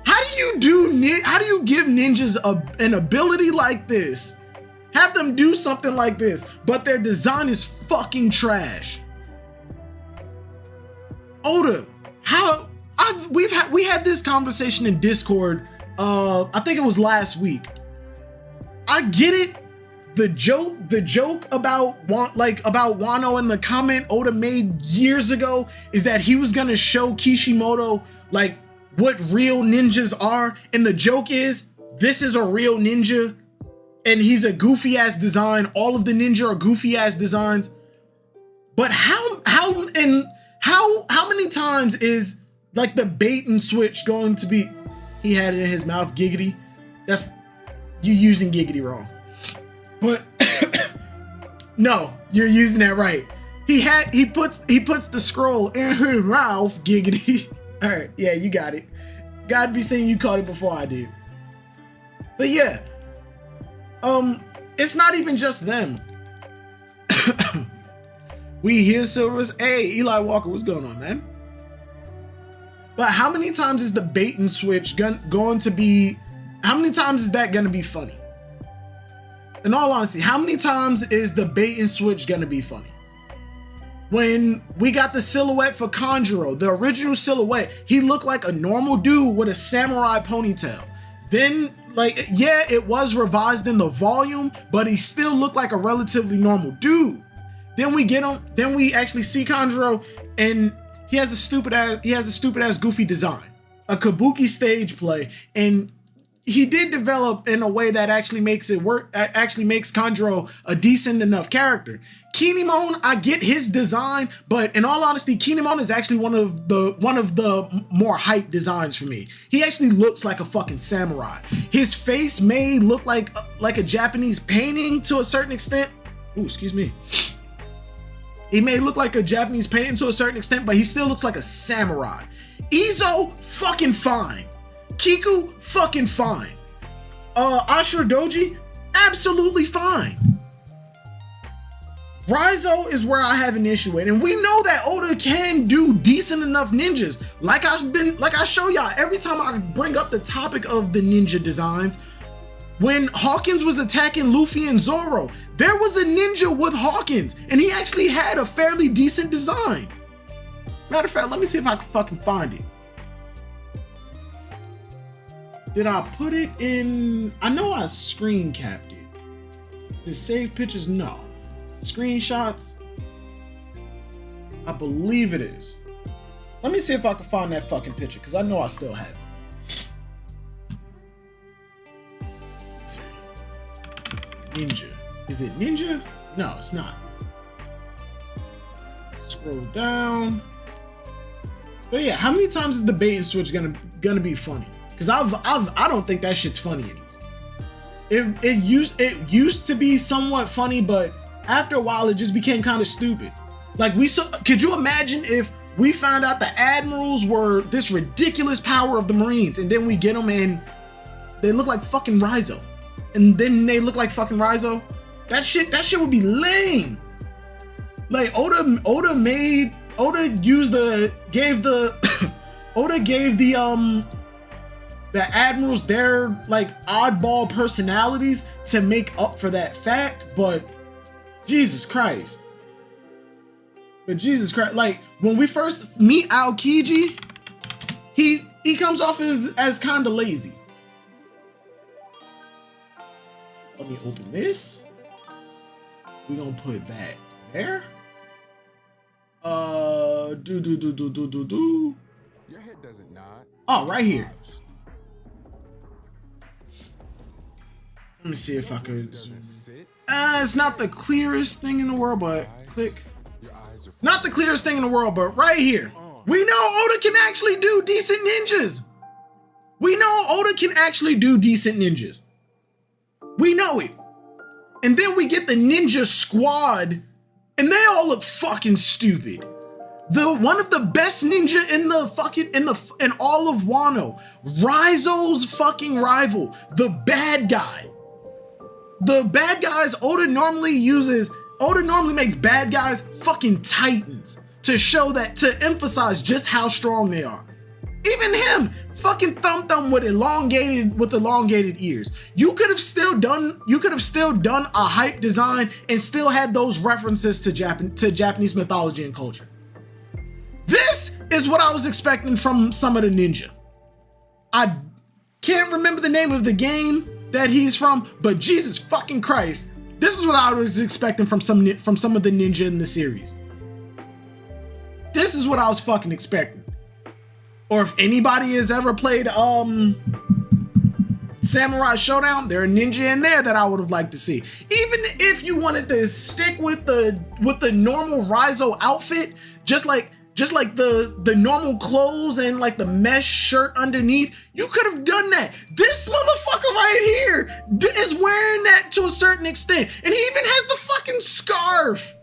How do you give ninjas an ability like this? Have them do something like this, but their design is fucking trash. Oda, we had this conversation in Discord. I think it was last week. I get it. The joke about Wano in the comment Oda made years ago is that he was gonna show Kishimoto like what real ninjas are, and the joke is this is a real ninja, and he's a goofy ass design. All of the ninja are goofy ass designs. But how many times is like the bait and switch going to be? He had it in his mouth, giggity. That's you using giggity wrong. But no, you're using that right. He puts the scroll in her mouth, giggity. All right, yeah, you got it. Gotta be saying you caught it before I did. But yeah, it's not even just them. We hear Silver's. Hey, Eli Walker, what's going on, man? But how many times is the bait and switch going to be? How many times is that going to be funny? In all honesty, how many times is the bait and switch going to be funny? When we got the silhouette for Kanjuro, the original silhouette, he looked like a normal dude with a samurai ponytail. Then, like, yeah, it was revised in the volume, but he still looked like a relatively normal dude. Then we get him, then we actually see Kanjuro, and he has a stupid ass goofy design, a kabuki stage play, and he did develop in a way that actually makes it work, actually makes Kanjuro a decent enough character. Kinemon, I get his design, but in all honesty, Kinemon is actually one of the more hype designs for me. He actually looks like a fucking samurai. His face may look like a Japanese painting to a certain extent. Ooh, excuse me. He may look like a Japanese painting to a certain extent, but he still looks like a samurai. Izo, fucking fine. Kiku, fucking fine. Ashura Doji, absolutely fine. Raizo is where I have an issue with, and we know that Oda can do decent enough ninjas. Like I show y'all every time I bring up the topic of the ninja designs. When Hawkins was attacking Luffy and Zoro, there was a ninja with Hawkins, and he actually had a fairly decent design. Matter of fact, let me see if I can fucking find it. Did I put it in? I know I screen capped it. Is it saved pictures? No. Screenshots? I believe it is. Let me see if I can find that fucking picture, because I know I still have it. Let's see. Ninja. Is it ninja? No, it's not. Scroll down. But yeah, how many times is the bait and switch gonna be funny? Because I don't think that shit's funny anymore. It used to be somewhat funny, but after a while it just became kind of stupid. Like could you imagine if we found out the admirals were this ridiculous power of the Marines, and then we get them and they look like fucking Raizo, and then they look like fucking Raizo? That shit would be lame. Like Oda gave the admirals their like oddball personalities to make up for that fact, but Jesus Christ. Like when we first meet Aokiji, he comes off as kind of lazy. Let me open this. We're gonna put that there. Your head doesn't nod. Oh, right here. Let me see if I could. It's not the clearest thing in the world, but click. Not the clearest thing in the world, but right here. We know Oda can actually do decent ninjas. We know Oda can actually do decent ninjas. We know it. And then we get the ninja squad, and they all look fucking stupid. One of the best ninja in all of Wano, Raizo's fucking rival, the bad guy. The bad guys Oda normally makes bad guys fucking titans to emphasize just how strong they are. Even him, fucking Thumb with elongated ears. You could have still done a hype design and still had those references to Japanese mythology and culture. This is what I was expecting from some of the ninja. I can't remember the name of the game that he's from, but Jesus fucking Christ, this is what I was expecting from some of the ninja in the series. This is what I was fucking expecting. Or if anybody has ever played Samurai Showdown, there are ninja in there that I would have liked to see. Even if you wanted to stick with the normal Raizo outfit, just like the normal clothes and like the mesh shirt underneath, you could have done that. This motherfucker right here is wearing that to a certain extent, and he even has the fucking scarf.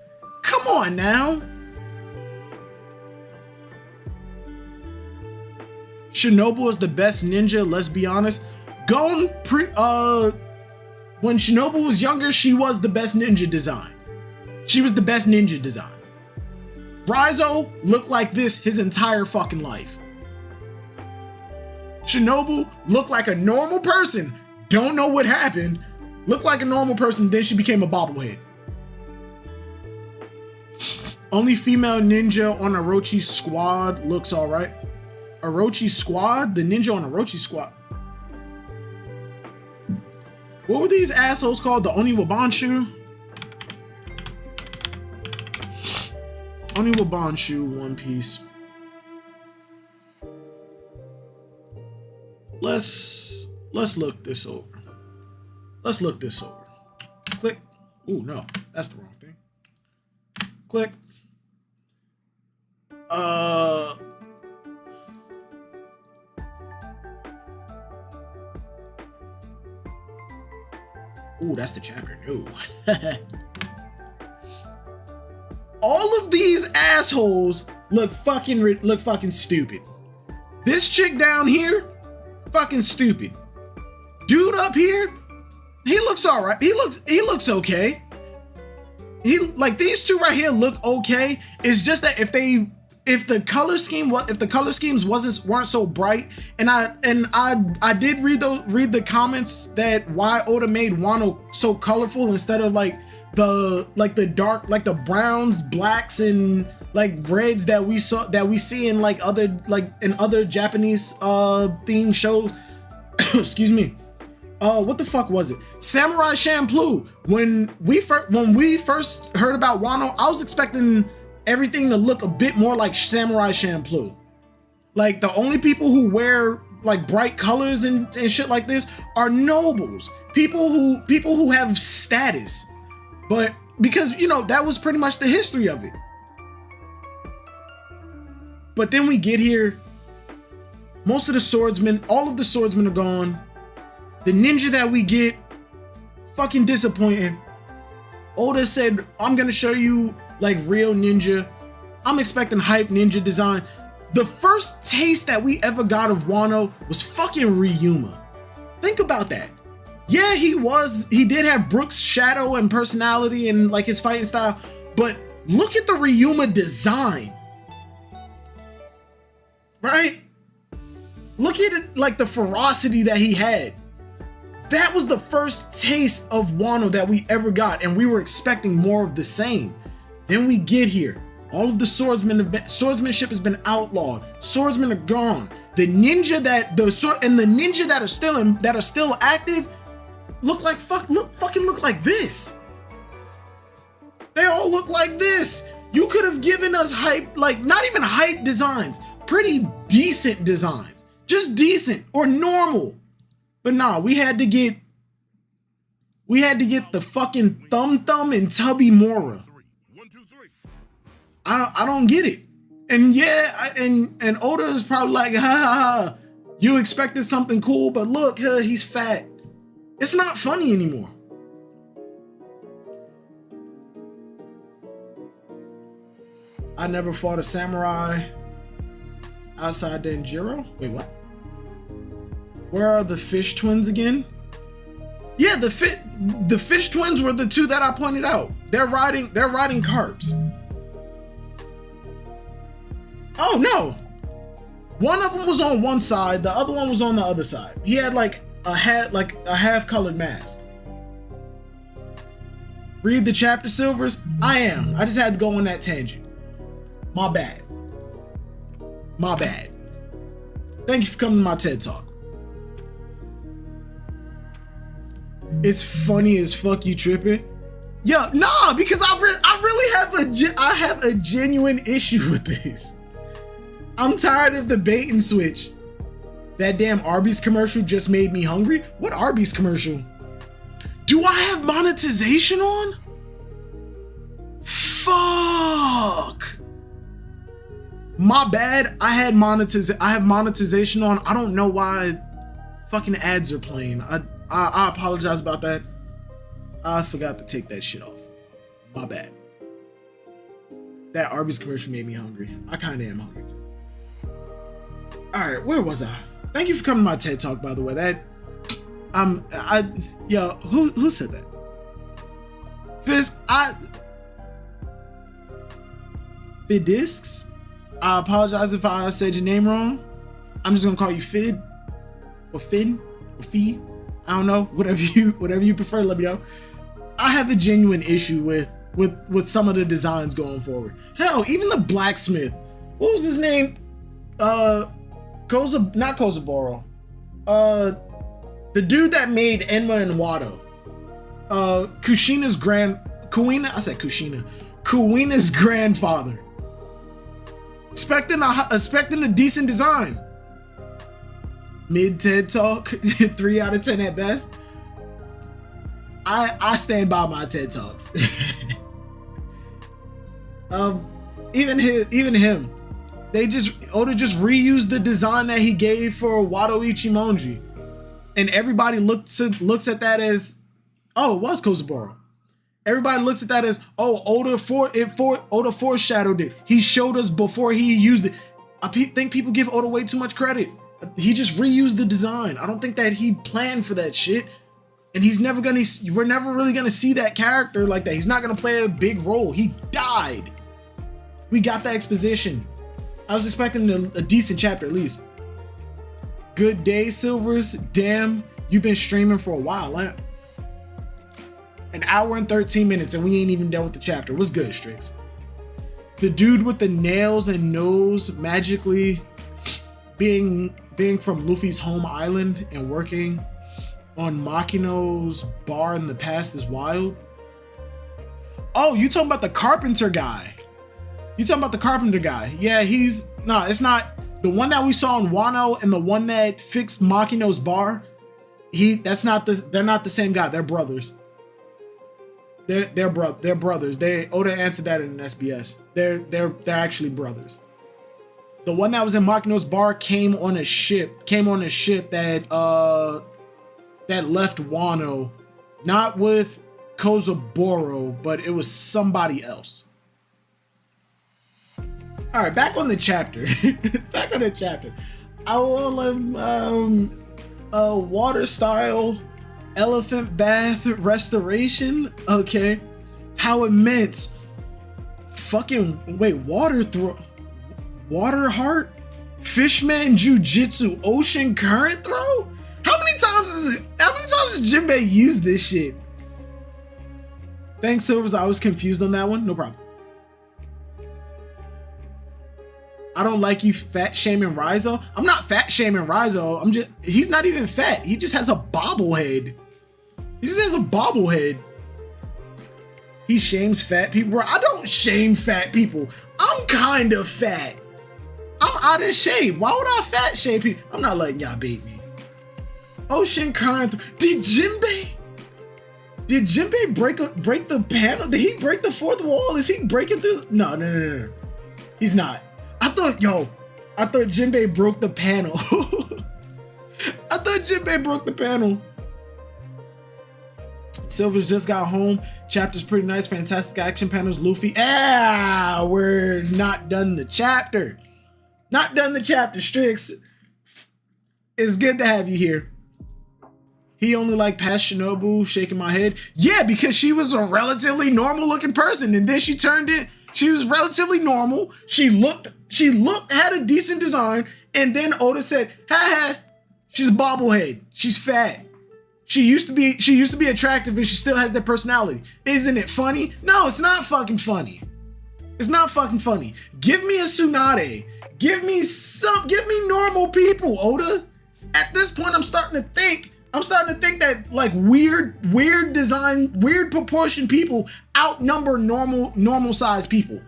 Come on now. Shinobu is the best ninja, let's be honest. When Shinobu was younger, she was the best ninja design. She was the best ninja design. Rizo looked like this his entire fucking life. Shinobu looked like a normal person. Don't know what happened. Looked like a normal person, then she became a bobblehead. Only female ninja on Orochi's squad looks alright. Orochi's squad? The ninja on Orochi's squad. What were these assholes called? The Oniwabanshu? Oniwabanshu, One Piece. Let's look this over. Let's look this over. Click. Ooh, no, that's the wrong thing. Click. Ooh, that's the chapter. No. All of these assholes look fucking stupid. This chick down here, fucking stupid. Dude up here, he looks all right. He looks okay. Like these two right here look okay. It's just that if the color schemes weren't so bright, and I did read the comments that why Oda made Wano so colorful instead of like the dark, like the browns, blacks, and like reds that we see in like other Japanese themed shows. Excuse me. What the fuck was it? Samurai Champloo. When we first heard about Wano, I was expecting everything to look a bit more like Samurai Champloo. Like the only people who wear like bright colors and shit like this are nobles, people who have status. But because that was pretty much the history of it. But then we get here, all of the swordsmen are gone. The ninja that we get, fucking disappointing. Oda said, I'm gonna show you like real ninja. I'm expecting hype ninja design. The first taste that we ever got of Wano was fucking Ryuma. Think about that. Yeah, he did have Brook's shadow and personality and like his fighting style, but look at the Ryuma design. Right? Look at it, like the ferocity that he had. That was the first taste of Wano that we ever got, and we were expecting more of the same. Then we get here. All of the swordsmanship has been outlawed. Swordsmen are gone. The ninja that are still active look like this. They all look like this. You could have given us hype, like not even hype designs, pretty decent designs, just decent or normal. But nah, we had to get the fucking Thumb and Tubby Mora. I don't get it. And yeah, and Oda is probably like, ha ha ha, you expected something cool, but look, he's fat. It's not funny anymore. I never fought a samurai outside Denjiro. Wait, what? Where are the fish twins again? Yeah, the fish twins were the two that I pointed out. They're riding carps. Oh no. One of them was on one side, the other one was on the other side. He had like a half-colored mask. Read the chapter silvers? I am. I just had to go on that tangent. My bad. My bad. Thank you for coming to my TED Talk. It's funny as fuck you tripping. Yo, nah, because I really have a genuine issue with this. I'm tired of the bait and switch. That damn Arby's commercial just made me hungry. What Arby's commercial? Do I have monetization on? Fuck. My bad. I have monetization on. I don't know why fucking ads are playing. I apologize about that. I forgot to take that shit off. My bad. That Arby's commercial made me hungry. I kind of am hungry too. All right, where was I? Thank you for coming to my TED Talk, by the way. Who said that? Fidisks. I apologize if I said your name wrong. I'm just gonna call you Fid or Finn or Fee. I don't know, whatever you prefer, let me know. I have a genuine issue with some of the designs going forward. Hell, even the blacksmith. What was his name? Not Kozaboro. The dude that made Enma and Wado. Kuina's grandfather. Expecting a decent design. Mid TED Talk, 3 out of 10 at best. I stand by my TED Talks. Even him. Oda just reused the design that he gave for Wado Ichimonji. And everybody looks at that as, oh, it was Kozaburo. Everybody looks at that as, oh, Oda foreshadowed it. He showed us before he used it. I think people give Oda way too much credit. He just reused the design. I don't think that he planned for that shit. And we're never really gonna see that character like that. He's not gonna play a big role. He died. We got the exposition. I was expecting a decent chapter at least. Good day, Silvers. Damn, you've been streaming for a while, huh? An hour and 13 minutes and we ain't even done with the chapter. What's good, Strix? The dude with the nails and nose magically being from Luffy's home island and working on Makino's bar in the past is wild. Oh, you talking about the carpenter guy? Yeah, it's not the one that we saw in Wano and the one that fixed Makino's bar. They're not the same guy. They're brothers. They're brothers. Oda answered that in an SBS. They're actually brothers. The one that was in Makino's bar came on a ship that left Wano, not with Kozaburo, but it was somebody else. All right, back on the chapter. I will water style elephant bath restoration. Okay, how immense. Water heart, fishman jujitsu, ocean current throw. How many times has Jinbei used this shit? Thanks, Silvers. I was confused on that one. No problem. I don't like you fat shaming Raizo. I'm not fat shaming Raizo. He's not even fat. He just has a bobblehead. He shames fat people. I don't shame fat people. I'm kind of fat. I'm out of shape. Why would I fat shame people? I'm not letting y'all beat me. Ocean current. Did Jinbei break the panel? Did he break the fourth wall? Is he breaking through? No. He's not. I thought Jinbei broke the panel. Silver's just got home. Chapter's pretty nice. Fantastic action panels. Luffy. We're not done the chapter. Strix. It's good to have you here. He only like past Shinobu, shaking my head. Yeah, because she was a relatively normal looking person. And then she was relatively normal. She had a decent design. And then Oda said, she's a bobblehead. She's fat. She used to be attractive and she still has that personality. Isn't it funny? No, it's not fucking funny. Give me a Tsunade. Give me normal people, Oda. At this point, I'm starting to think that like weird design, weird proportion people outnumber normal size people.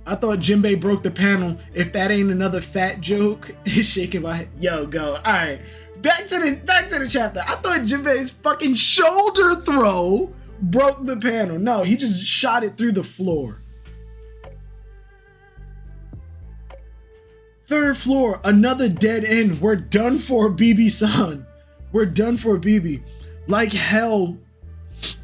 I thought Jinbei broke the panel. If that ain't another fat joke, shaking my head. Yo, go. All right, back to the chapter. I thought Jinbei's fucking shoulder throw broke the panel. No, he just shot it through the floor. Third floor, another dead end. We're done for, BB-san. We're done for, BB. Like hell.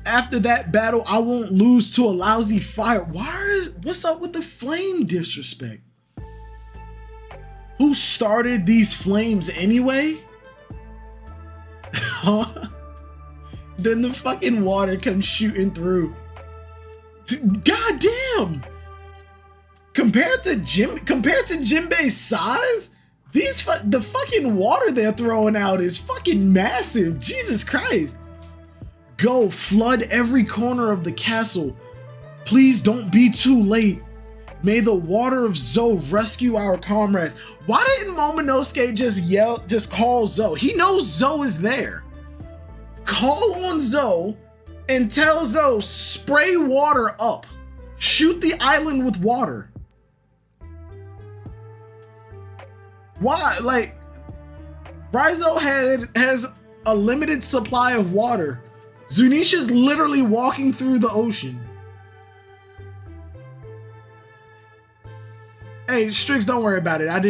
After that battle, I won't lose to a lousy fire. What's up with the flame disrespect? Who started these flames anyway? Then the fucking water comes shooting through. God damn. Compared to Jinbei's size, the fucking water they're throwing out is fucking massive. Jesus Christ. Go flood every corner of the castle. Please don't be too late. May the water of Zo rescue our comrades. Why didn't Momonosuke just call Zo? He knows Zo is there. Call on Zo and tell Zo, spray water up. Shoot the island with water. Why? Like, Raizo has a limited supply of water. Zunisha's literally walking through the ocean. Hey, Strix, don't worry about it.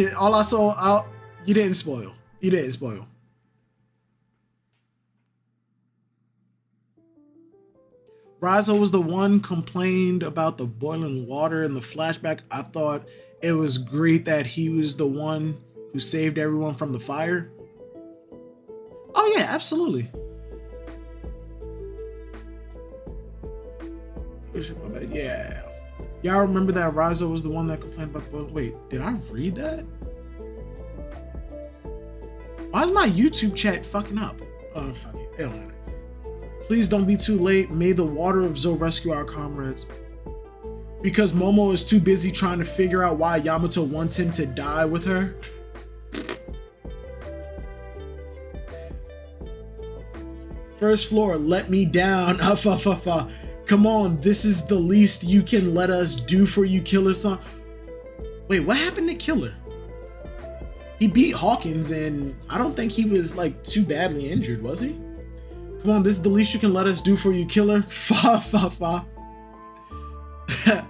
You didn't spoil. You didn't spoil. Raizo was the one complained about the boiling water in the flashback. I thought it was great that he was the one who saved everyone from the fire. Oh yeah, absolutely. Yeah. Y'all remember that Raizo was the one that complained about the boiling? Wait, did I read that? Why is my YouTube chat fucking up? Oh, fuck it. It don't matter. Please don't be too late. May the water of Zo rescue our comrades. Because Momo is too busy trying to figure out why Yamato wants him to die with her. First floor, let me down. Come on, this is the least you can let us do for you, Killer-san. Wait, what happened to Killer? He beat Hawkins and I don't think he was like too badly injured, was he? Come on, this is the least you can let us do for you, Killer.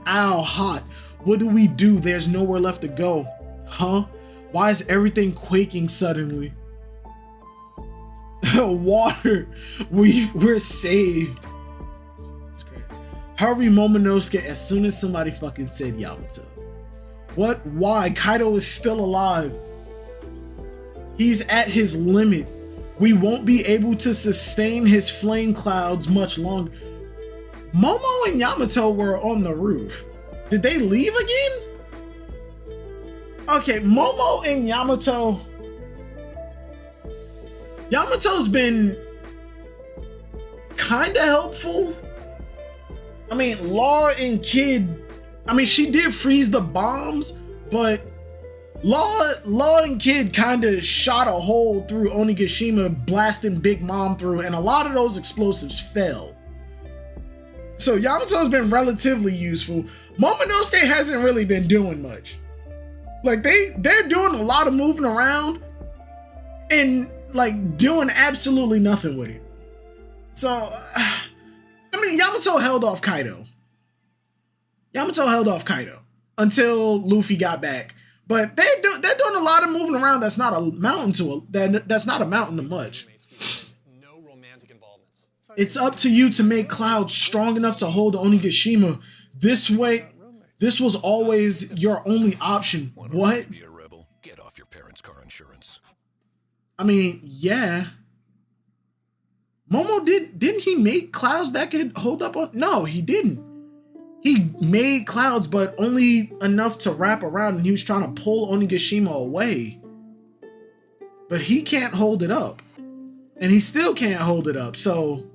Ow, hot. What do we do? There's nowhere left to go. Huh? Why is everything quaking suddenly? Water. We're saved. Jesus Christ. Hurry, Momonosuke, as soon as somebody fucking said Yamato. What? Why? Kaido is still alive. He's at his limit. We won't be able to sustain his flame clouds much longer. Momo and Yamato were on the roof. Did they leave again? Okay, Momo and Yamato. Yamato's been kind of helpful. I mean, Law and Kid, I mean, she did freeze the bombs, but Law and Kid kind of shot a hole through Onigashima, blasting Big Mom through, and a lot of those explosives fell. So Yamato's been relatively useful. Momonosuke hasn't really been doing much. Like, they're doing a lot of moving around and like doing absolutely nothing with it. So, I mean, Yamato held off Kaido. Until Luffy got back. But they're doing a lot of moving around that's not amounting to much. No romantic involvements. It's up to you to make Cloud strong enough to hold Onigashima. This was always your only option. What? Be a rebel. Get off your parents' car insurance. I mean, yeah. Momo didn't he make clouds that could hold up on? No, he didn't. He made clouds, but only enough to wrap around, and he was trying to pull Onigashima away. But he can't hold it up. And he still can't hold it up. So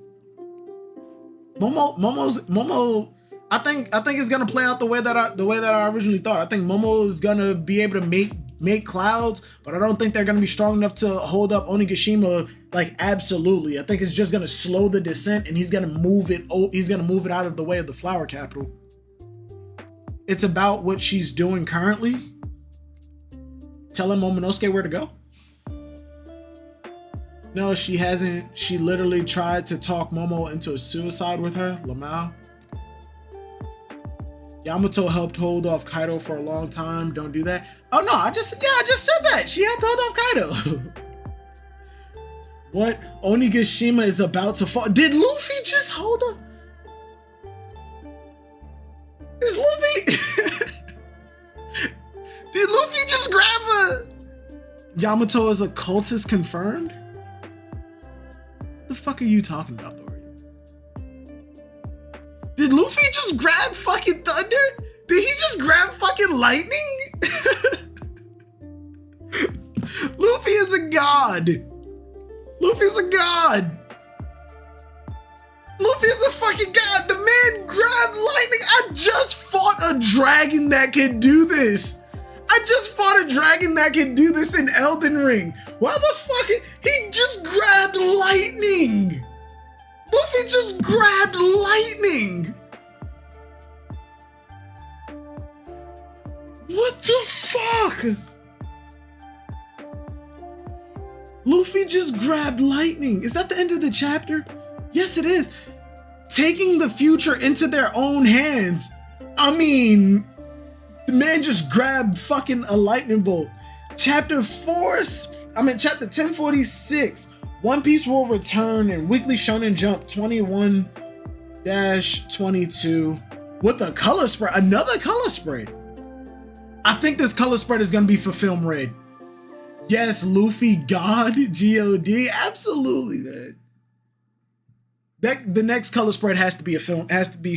Momo, I think it's gonna play out the way that I originally thought. I think Momo is gonna be able to make clouds, but I don't think they're gonna be strong enough to hold up Onigashima like absolutely. I think it's just gonna slow the descent, and he's gonna move it out of the way of the flower capital. It's about what she's doing currently. Telling Momonosuke where to go. No, she hasn't. She literally tried to talk Momo into a suicide with her, Lamau. Yamato helped hold off Kaido for a long time. Don't do that. Oh no, I just said that. She helped hold off Kaido. What? Onigashima is about to fall. Did Luffy just hold up? Is Luffy? Did Luffy just grab a? Yamato is a cultist confirmed? What the fuck are you talking about, Thor? Did Luffy just grab fucking thunder? Did he just grab fucking lightning? Luffy is a god. Luffy is a god. Luffy is a fucking god. The man grabbed lightning. I just fought a dragon that could do this. I just fought a dragon that could do this in Elden Ring. Why the fuck? He just grabbed lightning. Luffy just grabbed lightning. What the fuck? Luffy just grabbed lightning. Is that the end of the chapter? Yes, it is. Taking the future into their own hands. I mean, the man just grabbed fucking a lightning bolt. Chapter 1046. One Piece will return in Weekly Shonen Jump 21-22 with a color spread. Another color spread. I think this color spread is gonna be for Film Red. Yes, Luffy God, G-O-D. Absolutely, man. The next color spread has to be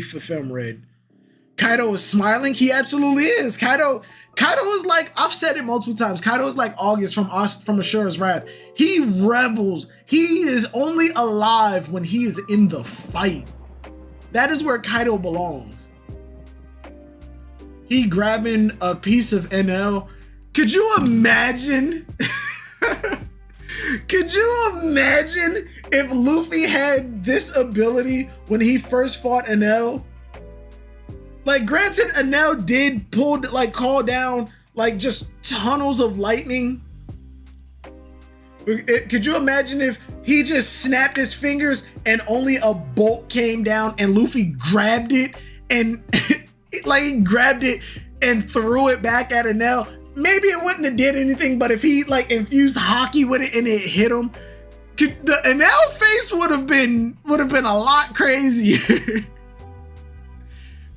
for Film Red. Kaido is smiling. He absolutely is. Kaido is like, I've said it multiple times. Kaido is like August from Ashura's Wrath. He rebels. He is only alive when he is in the fight. That is where Kaido belongs. He grabbing a piece of NL. Could you imagine? Could you imagine if Luffy had this ability when he first fought Enel? Like, granted, Enel did call down like just tunnels of lightning. Could you imagine if he just snapped his fingers and only a bolt came down and Luffy grabbed it and like he grabbed it and threw it back at Enel? Maybe it wouldn't have did anything, but if he like infused hockey with it and it hit him, the Enel face would have been a lot crazier.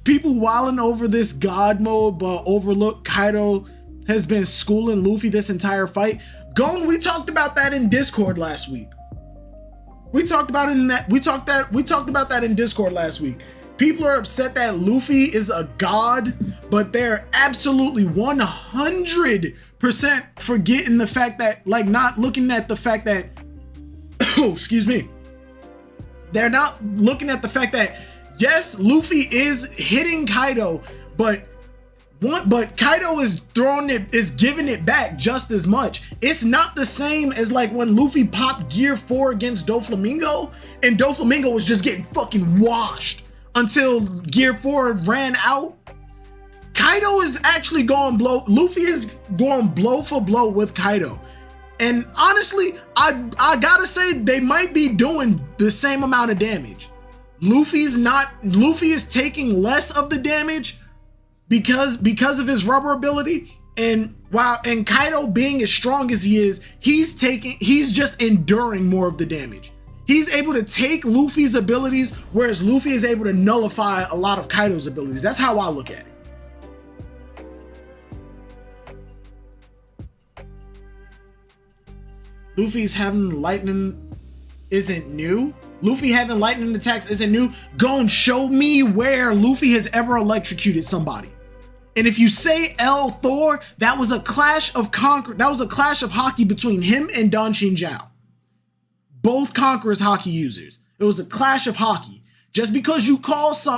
People wilding over this god mode, but overlook Kaido has been schooling Luffy this entire fight. Gon, we talked about that in Discord last week. We talked about that in Discord last week. People are upset that Luffy is a god, but they're absolutely 100% forgetting the fact that, like, not looking at the fact that, excuse me. They're not looking at the fact that, yes, Luffy is hitting Kaido, but Kaido is giving it back just as much. It's not the same as like when Luffy popped Gear 4 against Doflamingo, and Doflamingo was just getting fucking washed until Gear 4 ran out. Kaido is actually Luffy is going blow for blow with Kaido. And honestly, I gotta say, they might be doing the same amount of damage. Luffy is taking less of the damage because of his rubber ability. And Kaido being as strong as he is, he's just enduring more of the damage. He's able to take Luffy's abilities, whereas Luffy is able to nullify a lot of Kaido's abilities. That's how I look at it. Luffy's having lightning isn't new. Luffy having lightning attacks isn't new. Go and show me where Luffy has ever electrocuted somebody. And if you say L Thor, that was a clash of hockey between him and Don Shinjao. Both Conqueror's hockey users. It was a clash of hockey. Just because you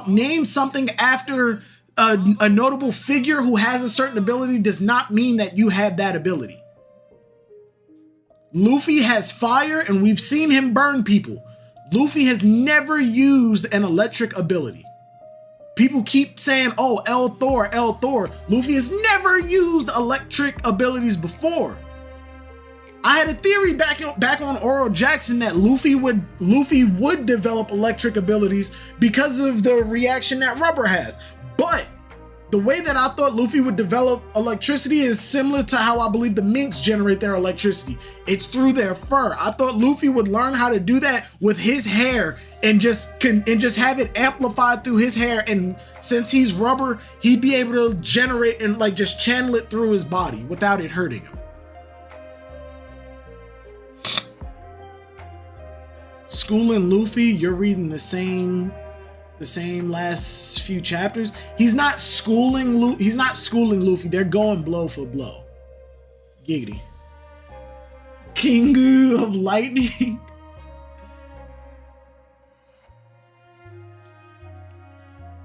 name something after a notable figure who has a certain ability does not mean that you have that ability. Luffy has fire and we've seen him burn people. Luffy has never used an electric ability. People keep saying, oh, L Thor. Luffy has never used electric abilities before. I had a theory back on Oro Jackson that Luffy would develop electric abilities because of the reaction that rubber has. But the way that I thought Luffy would develop electricity is similar to how I believe the minks generate their electricity. It's through their fur. I thought Luffy would learn how to do that with his hair and just have it amplified through his hair. And since he's rubber, he'd be able to generate and like just channel it through his body without it hurting him. Schooling Luffy, you're reading the same the same last few chapters. He's not schooling Luffy. They're going blow for blow. Giggity. Kingu of Lightning.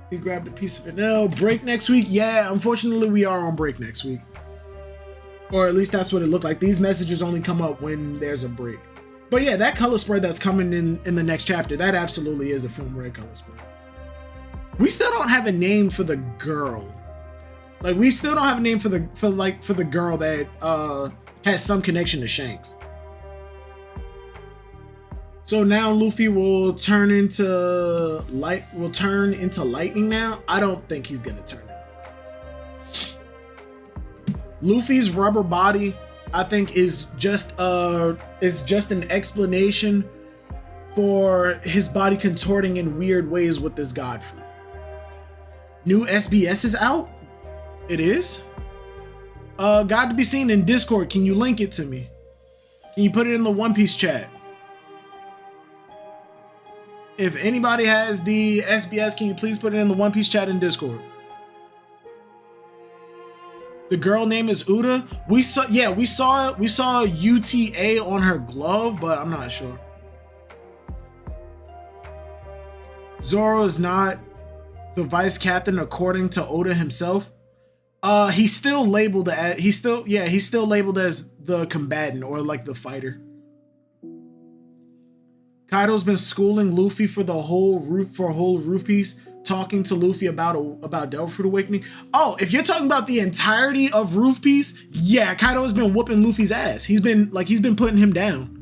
He grabbed a piece of vanilla. Break next week? Yeah, unfortunately we are on break next week. Or at least that's what it looked like. These messages only come up when there's a break. But yeah, that color spread that's coming in the next chapter, that absolutely is a film red color spread. We still don't have a name for the girl. Like, we still don't have a name for the girl that has some connection to Shanks. So now Luffy will turn into lightning now. I don't think he's gonna turn it. Luffy's rubber body, I think, is just an explanation for his body contorting in weird ways with this god fruit. New SBS is out. It is. Got to be seen in Discord. Can you link it to me? Can you put it in the One Piece chat? If anybody has the SBS, can you please put it in the One Piece chat in Discord? The girl name is Uda. We saw UTA on her glove, but I'm not sure. Zoro is not the vice captain according to Oda himself. He's still labeled as the combatant, or like the fighter. Kaido's been schooling Luffy for a whole roof piece, talking to Luffy about Devil Fruit Awakening. Oh, if you're talking about the entirety of Roof Piece, yeah, Kaido has been whooping Luffy's ass. He's been putting him down.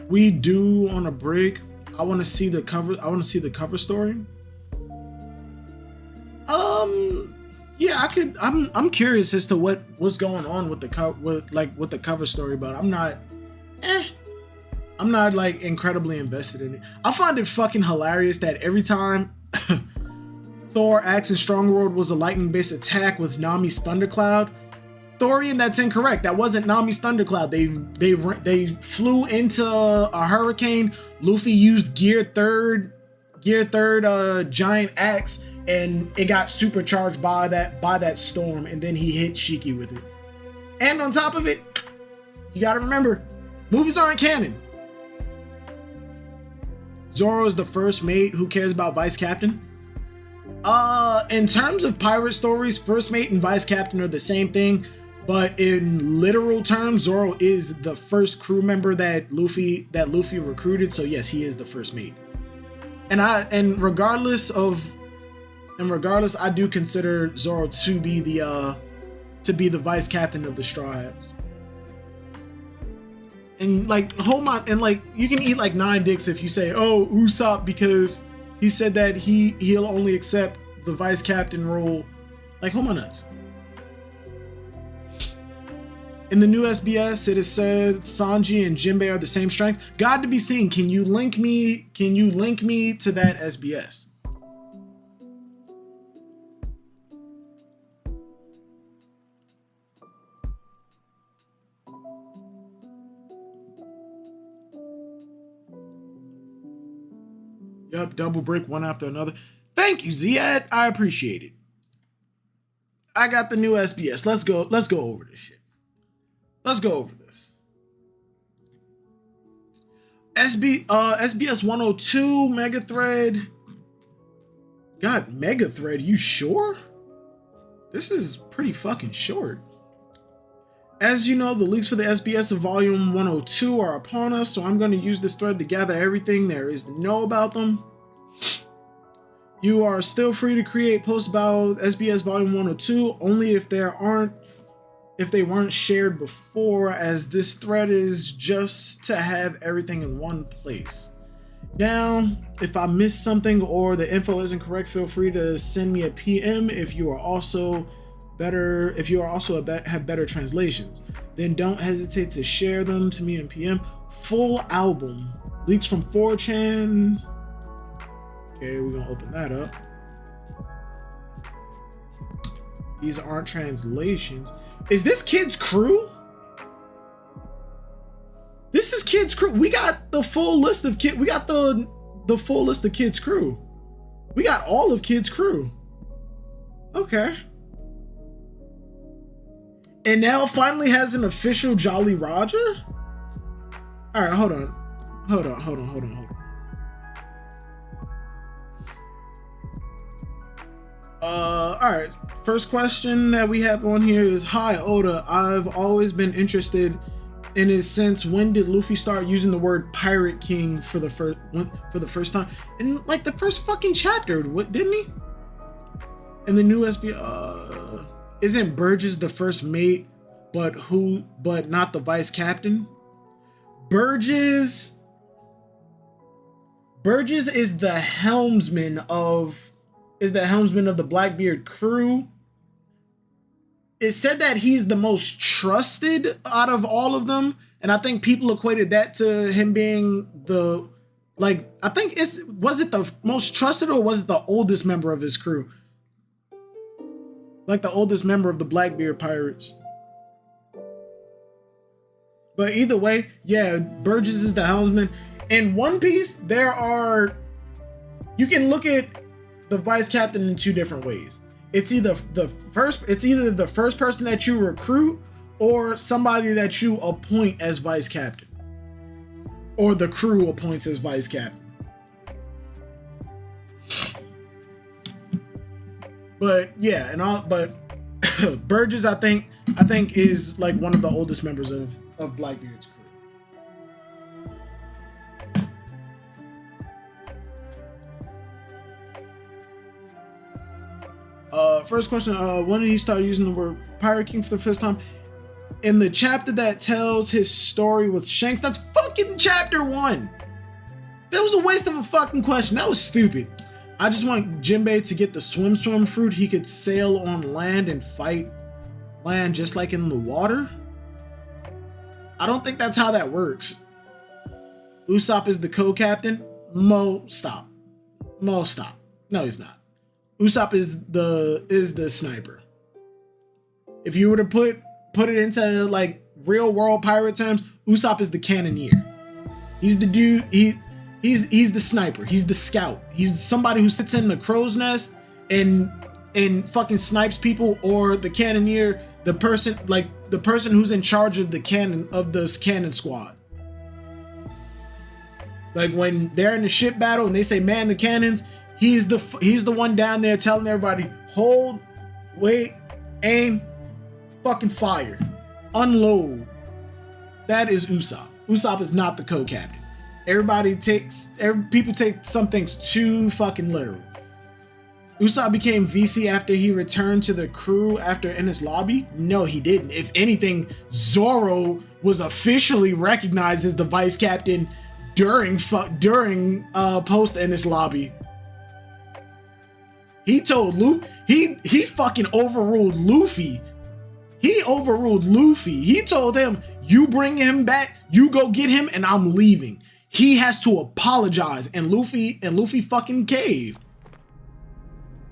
We do on a break. I want to see the cover. I want to see the cover story. Yeah, I could. I'm curious as to what's going on with the cover story, but I'm not like incredibly invested in it. I find it fucking hilarious that every time Thor acts in Strong World was a lightning-based attack with Nami's Thundercloud. Thorian, that's incorrect. That wasn't Nami's Thundercloud. They flew into a hurricane. Luffy used Gear Third giant axe, and it got supercharged by that storm, and then he hit Shiki with it. And on top of it, you gotta remember, movies aren't canon. Zoro is the first mate. Who cares about vice captain? In terms of pirate stories, first mate and vice captain are the same thing. But in literal terms, Zoro is the first crew member that Luffy recruited. So yes, he is the first mate. And regardless, I do consider Zoro to be the vice captain of the Straw Hats. And like, hold on, and like, you can eat like 9 dicks if you say, oh, Usopp, because he said that he'll only accept the vice captain role. Like, hold my nuts. In the new SBS, it is said Sanji and Jinbei are the same strength. God to be seen. Can you link me to that SBS? Yep, double break one after another. Thank you, Ziad. I appreciate it. I got the new SBS. Let's go over this shit. Let's go over this. SBS 102 Mega Thread. God, Mega Thread, you sure? This is pretty fucking short. As you know, the leaks for the SBS of Volume 102 are upon us, so I'm going to use this thread to gather everything there is to know about them. You are still free to create posts about SBS Volume 102, only if they weren't shared before, as this thread is just to have everything in one place. Now, if I missed something or the info isn't correct, feel free to send me a PM. If you are also better, if you are also have better translations, then don't hesitate to share them to me in PM. Full album leaks from 4chan. Okay, we're gonna open that up. These aren't translations. Is this Kid's Crew? This is Kid's Crew. We got the full list of we got the full list of Kid's Crew. We got all of Kid's Crew. Okay. And now finally has an official Jolly Roger? Alright, hold on. Alright. First question that we have on here is, hi Oda, I've always been interested in his sense. When did Luffy start using the word Pirate King for the first time? In like the first fucking chapter, what didn't he? In the new SB, isn't Burgess the first mate, but not the vice captain? Burgess is the helmsman of the Blackbeard crew. It said that he's the most trusted out of all of them, and I think people equated that to him being the, like, I think was it the most trusted, or was it the oldest member of his crew? Like the oldest member of the Blackbeard pirates. But either way, yeah, Burgess is the helmsman. In One Piece, you can look at the vice captain in two different ways. It's either the first person that you recruit, or somebody that you appoint as vice captain, or the crew appoints as vice captain. But yeah, but Burgess, I think is like one of the oldest members of Blackbeard's crew. First question, when did he start using the word Pirate King for the first time? In the chapter that tells his story with Shanks. That's fucking chapter 1. That was a waste of a fucking question. That was stupid. I just want Jinbei to get the swim fruit. He could sail on land and fight land just like in the water. I don't think that's how that works. Usopp is the co-captain. Mo, stop. No, he's not. Usopp is the sniper. If you were to put it into like real world pirate terms, Usopp is the cannoneer. He's the dude. He's the sniper. He's the scout. He's somebody who sits in the crow's nest and fucking snipes people, or the cannoneer, the person who's in charge of the cannon squad. Like when they're in the ship battle and they say man the cannons, he's the one down there telling everybody hold, wait, aim, fucking fire, unload. That is Usopp. Usopp is not the co-captain. People take some things too fucking literal. Usopp became VC after he returned to the crew after Enies Lobby? No, he didn't. If anything, Zoro was officially recognized as the vice captain during post Enies Lobby. He told Luffy, he fucking overruled Luffy. He overruled Luffy. He told him, you bring him back, you go get him, and I'm leaving. He has to apologize, and Luffy fucking caved.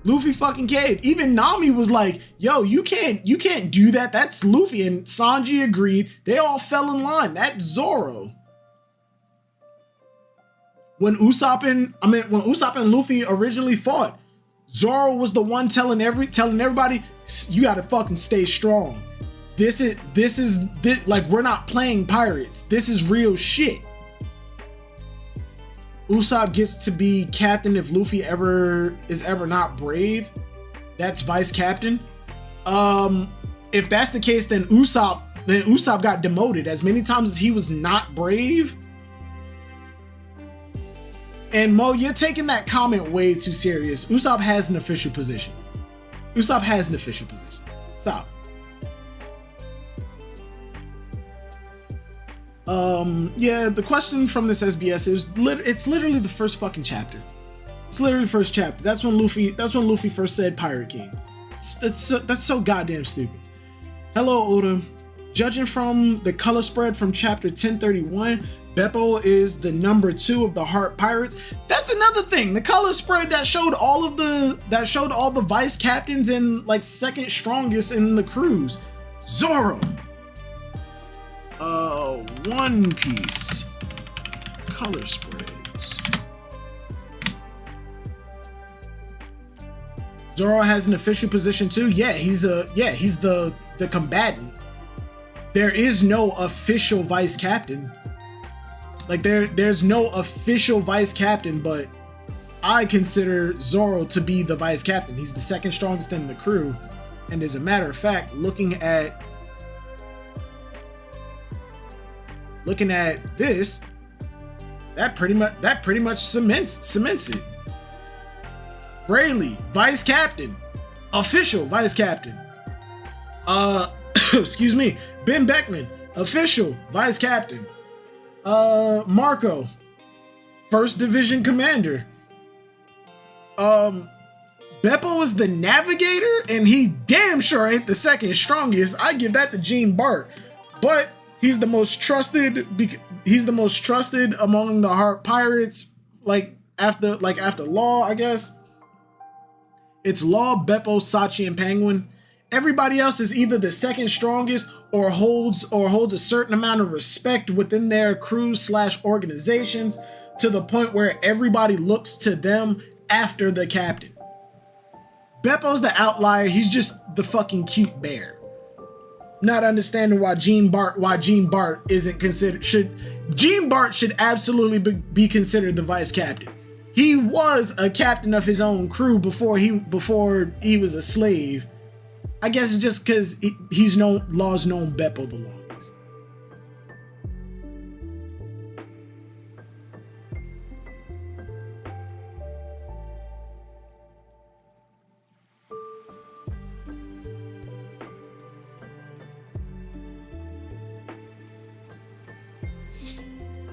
Luffy fucking caved. Even Nami was like, yo, you can't do that. That's Luffy. And Sanji agreed. They all fell in line. That's Zoro. When Usopp and Luffy originally fought, Zoro was the one telling everybody, you gotta fucking stay strong. This is like, we're not playing pirates. This is real shit. Usopp gets to be captain if Luffy is ever not brave. That's vice captain. If that's the case, then Usopp got demoted as many times as he was not brave. And Mo, you're taking that comment way too serious. Usopp has an official position. Stop. Yeah, the question from this SBS is it's literally the first fucking chapter. It's literally the first chapter. That's when Luffy first said Pirate King. That's so goddamn stupid. Hello, Oda. Judging from the color spread from chapter 1031, Beppo is the number 2 of the Heart Pirates. That's another thing. The color spread that showed all the vice captains and like second strongest in the crews. Zoro. One Piece color spreads. Zoro has an official position too. Yeah, he's the combatant. There is no official vice captain. Like there's no official vice captain, but I consider Zoro to be the vice captain. He's the second strongest in the crew. And as a matter of fact, looking at this, that pretty much cements it. Rayleigh, vice captain, official vice captain. Excuse me, Ben Beckman, official vice captain. Marco, first division commander. Beppo is the navigator, and he damn sure ain't the second strongest. I give that to Gene Bart, but he's the most trusted. He's the most trusted among the Heart Pirates. After Law, I guess. It's Law, Beppo, Sachi, and Penguin. Everybody else is either the second strongest or holds a certain amount of respect within their crews / organizations to the point where everybody looks to them after the captain. Beppo's the outlier. He's just the fucking cute bear. Not understanding why Gene Bart isn't considered. Gene Bart should absolutely be considered the vice captain. He was a captain of his own crew before he was a slave. I guess it's just because Law's known Beppo the longest.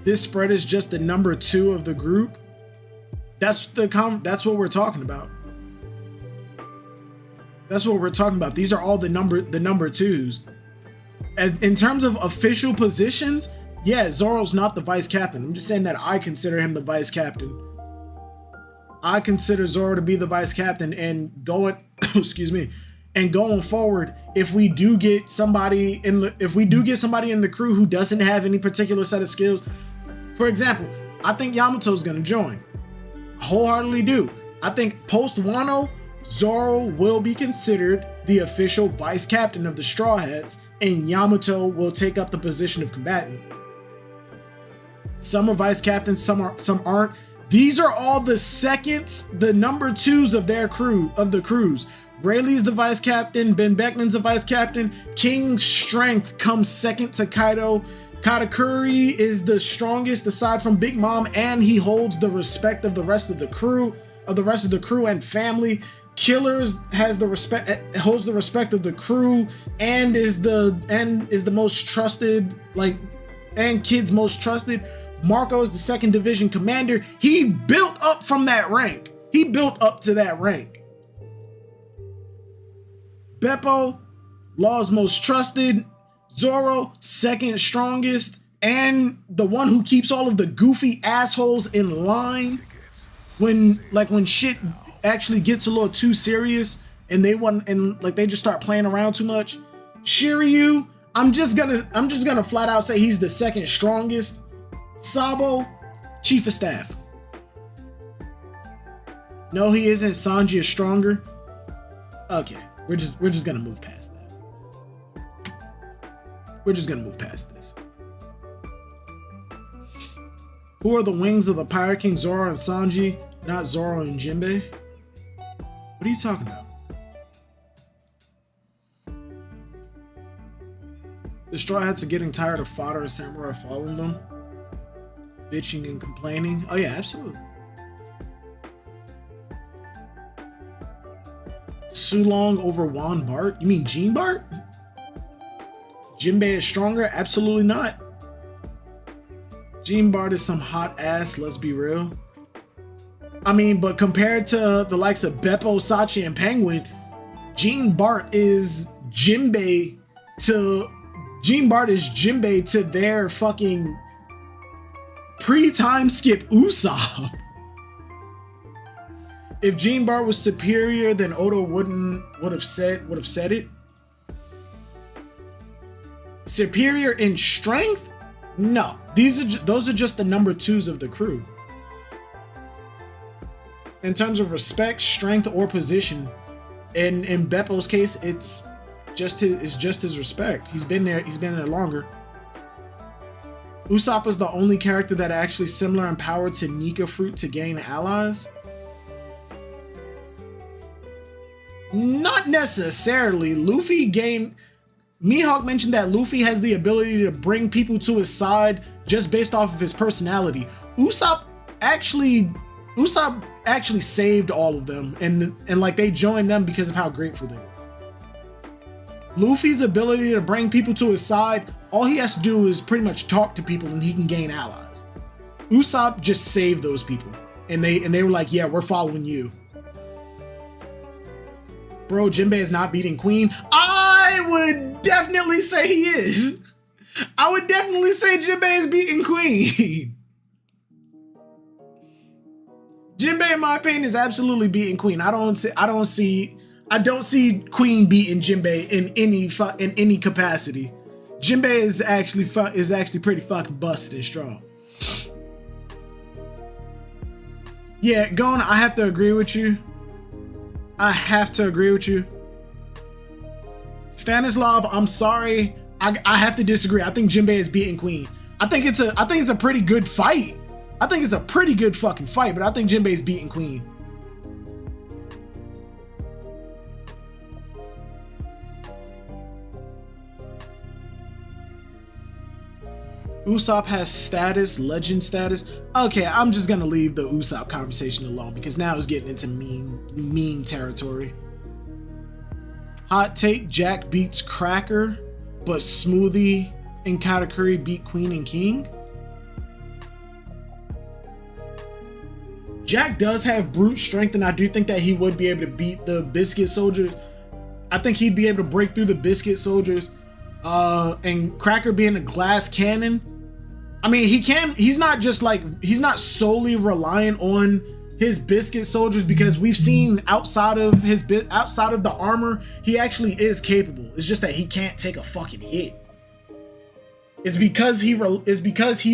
This spread is just the number 2 of the group. That's what we're talking about. That's what we're talking about. These are all the number 2s. In terms of official positions, yeah, Zoro's not the vice captain. I'm just saying that I consider him the vice captain. I consider Zoro to be the vice captain, and going forward, if we do get somebody in the crew who doesn't have any particular set of skills, for example, I think Yamato's gonna join. Wholeheartedly do. I think post Wano, Zoro will be considered the official vice captain of the Straw Hats, and Yamato will take up the position of combatant. Some are vice captains, some aren't. These are all the number 2s of the crews. Rayleigh's the vice captain, Ben Beckman's the vice captain, King's strength comes second to Kaido. Katakuri is the strongest aside from Big Mom, and he holds the respect of the rest of the crew and family. Killers holds the respect of the crew and is the most trusted, and Kid's most trusted. Marco is the second division commander. He built up from that rank. He built up to that rank. Beppo, Law's most trusted. Zoro, second strongest, and the one who keeps all of the goofy assholes in line when shit actually gets a little too serious and they just start playing around too much. Shiryu, I'm just gonna flat out say he's the second strongest. Sabo, chief of staff. No, he isn't. Sanji is stronger. Okay, we're just gonna move past that. We're just gonna move past this. Who are the wings of the Pirate King? Zoro and Sanji, not Zoro and Jinbei. What are you talking about? The Straw Hats are getting tired of fodder and samurai following them, bitching and complaining. Oh yeah, absolutely. Sulong over Juan Bart? You mean Gene Bart? Jinbei is stronger? Absolutely not. Gene Bart is some hot ass, let's be real. I mean, but compared to the likes of Beppo, Sachi, and Penguin, Gene Bart is Jinbei to their fucking pre-time skip Usopp. If Gene Bart was superior, then Oda would have said it. Superior in strength? No. Those are just the number 2s of the crew. In terms of respect, strength, or position, in Beppo's case, it's just his respect. He's been there longer. Usopp is the only character that actually similar in power to Nika Fruit to gain allies. Not necessarily. Luffy gained. Mihawk mentioned that Luffy has the ability to bring people to his side just based off of his personality. Usopp actually saved all of them, and like they joined them because of how grateful they were. Luffy's ability to bring people to his side, all he has to do is pretty much talk to people and he can gain allies. Usopp just saved those people, and they were like, yeah, we're following you. Bro, Jinbei is not beating Queen. I would definitely say he is. I would definitely say Jinbei is beating Queen. Jinbei, in my opinion, is absolutely beating Queen. I don't see Queen beating Jinbei in any capacity. Jinbei is actually pretty fucking busted and strong. Yeah, Gon, I have to agree with you. Stanislav, I'm sorry. I have to disagree. I think Jinbei is beating Queen. I think it's a pretty good fight. I think it's a pretty good fucking fight, but I think Jinbei is beating Queen. Usopp has status, legend status. Okay, I'm just gonna leave the Usopp conversation alone because now it's getting into mean territory. Hot take, Jack beats Cracker, but Smoothie and Katakuri beat Queen and King. Jack does have brute strength, and I do think that he would be able to beat the Biscuit Soldiers. I think he'd be able to break through the Biscuit Soldiers. And Cracker being a glass cannon, I mean, he's not solely reliant on his Biscuit Soldiers, because we've seen outside of the armor, he actually is capable. It's just that he can't take a fucking hit. It's because he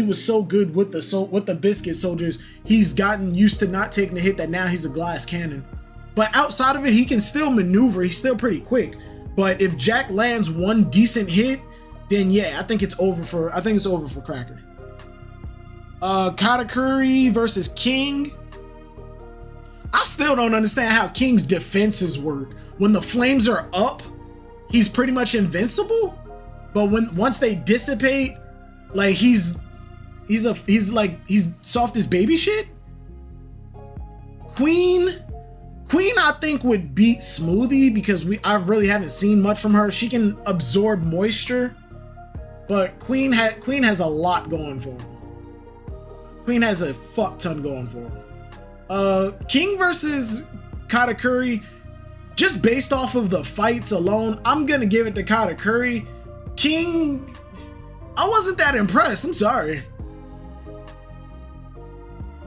was so good with the Biscuit Soldiers, he's gotten used to not taking a hit that now he's a glass cannon. But outside of it, he can still maneuver. He's still pretty quick. But if Jack lands one decent hit, then yeah, I think it's over for Cracker. Katakuri versus King. I still don't understand how King's defenses work. When the flames are up, he's pretty much invincible. But once they dissipate, like he's soft as baby shit. Queen, I think would beat Smoothie because I really haven't seen much from her. She can absorb moisture, but Queen has a lot going for her. Queen has a fuck ton going for her. King versus Katakuri, just based off of the fights alone, I'm gonna give it to Katakuri. King, I wasn't that impressed. I'm sorry.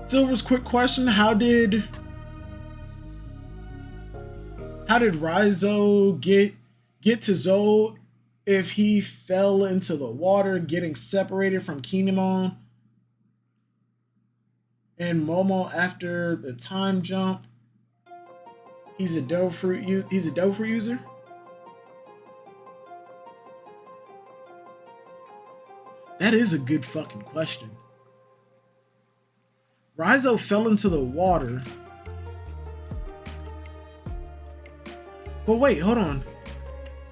Silver's quick question: How did Raizo get to Zou if he fell into the water, getting separated from Kinemon and Momo after the time jump? He's a dough fruit user. That is a good fucking question. Raizo fell into the water. But wait, hold on.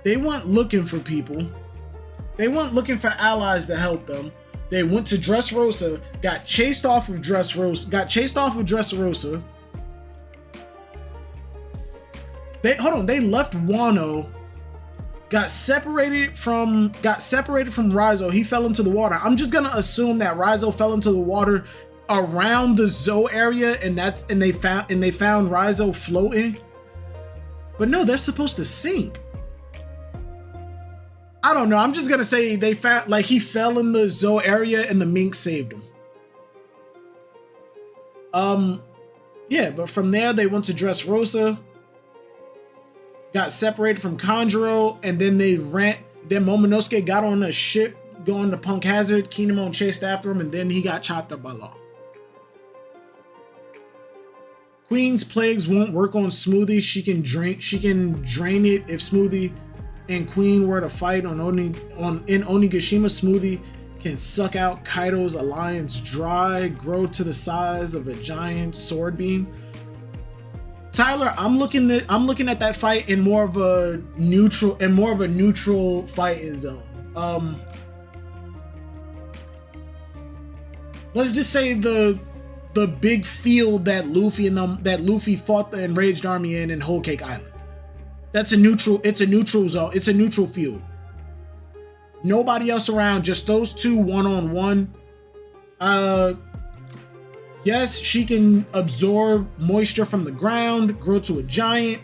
They weren't looking for people. They weren't looking for allies to help them. They went to Dressrosa, got chased off of Dressrosa. They left Wano, got separated from Raizo. He fell into the water. I'm just gonna assume that Raizo fell into the water around the Zou area, and they found Raizo floating. But no, they're supposed to sink. I don't know. I'm just gonna say they found like he fell in the Zoe area and the mink saved him. Yeah, but from there they went to Dressrosa, got separated from Kanjuro, and then they ran. Then Momonosuke got on a ship going to Punk Hazard. Kinemon chased after him, and then he got chopped up by Law. Queen's plagues won't work on Smoothie. She can drain it if Smoothie and Queen were to fight in Onigashima. Smoothie can suck out Kaido's alliance dry, grow to the size of a giant sword beam. Tyler, I'm looking at that fight in more of a neutral fighting zone. Let's just say the big field that Luffy fought the enraged army in Whole Cake Island. It's a neutral zone. It's a neutral field. Nobody else around, just those two one-on-one. Yes, she can absorb moisture from the ground, grow to a giant.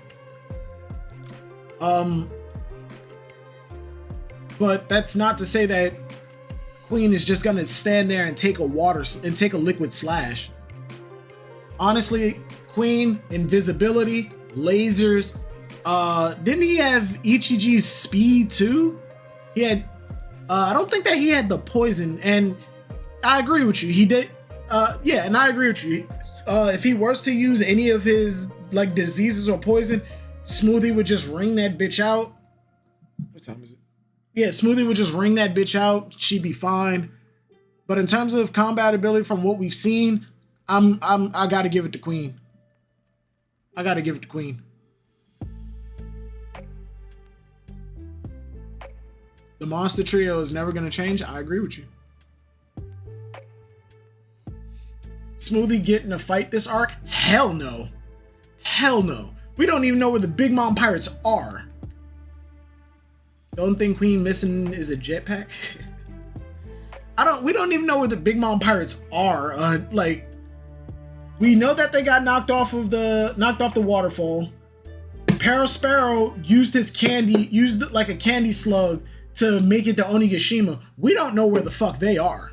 But that's not to say that Queen is just gonna stand there and take a liquid slash. Honestly, Queen, invisibility, lasers. Didn't he have Ichiji's speed too? He had. I don't think that he had the poison, and I agree with you. He did. Yeah, and I agree with you. If he was to use any of his like diseases or poison, Smoothie would just ring that bitch out. What time is it? Yeah, Smoothie would just ring that bitch out. She'd be fine. But in terms of combat ability, from what we've seen, I gotta give it to Queen. I gotta give it to Queen. The monster trio is never gonna change. I agree with you. Smoothie get in a fight this arc? Hell no. Hell no. We don't even know where the Big Mom Pirates are. The only thing Queen missing is a jetpack. We don't even know where the Big Mom Pirates are. Like, we know that they got knocked off the waterfall. Sparrow used like a candy slug to make it to Onigashima. We don't know where the fuck they are.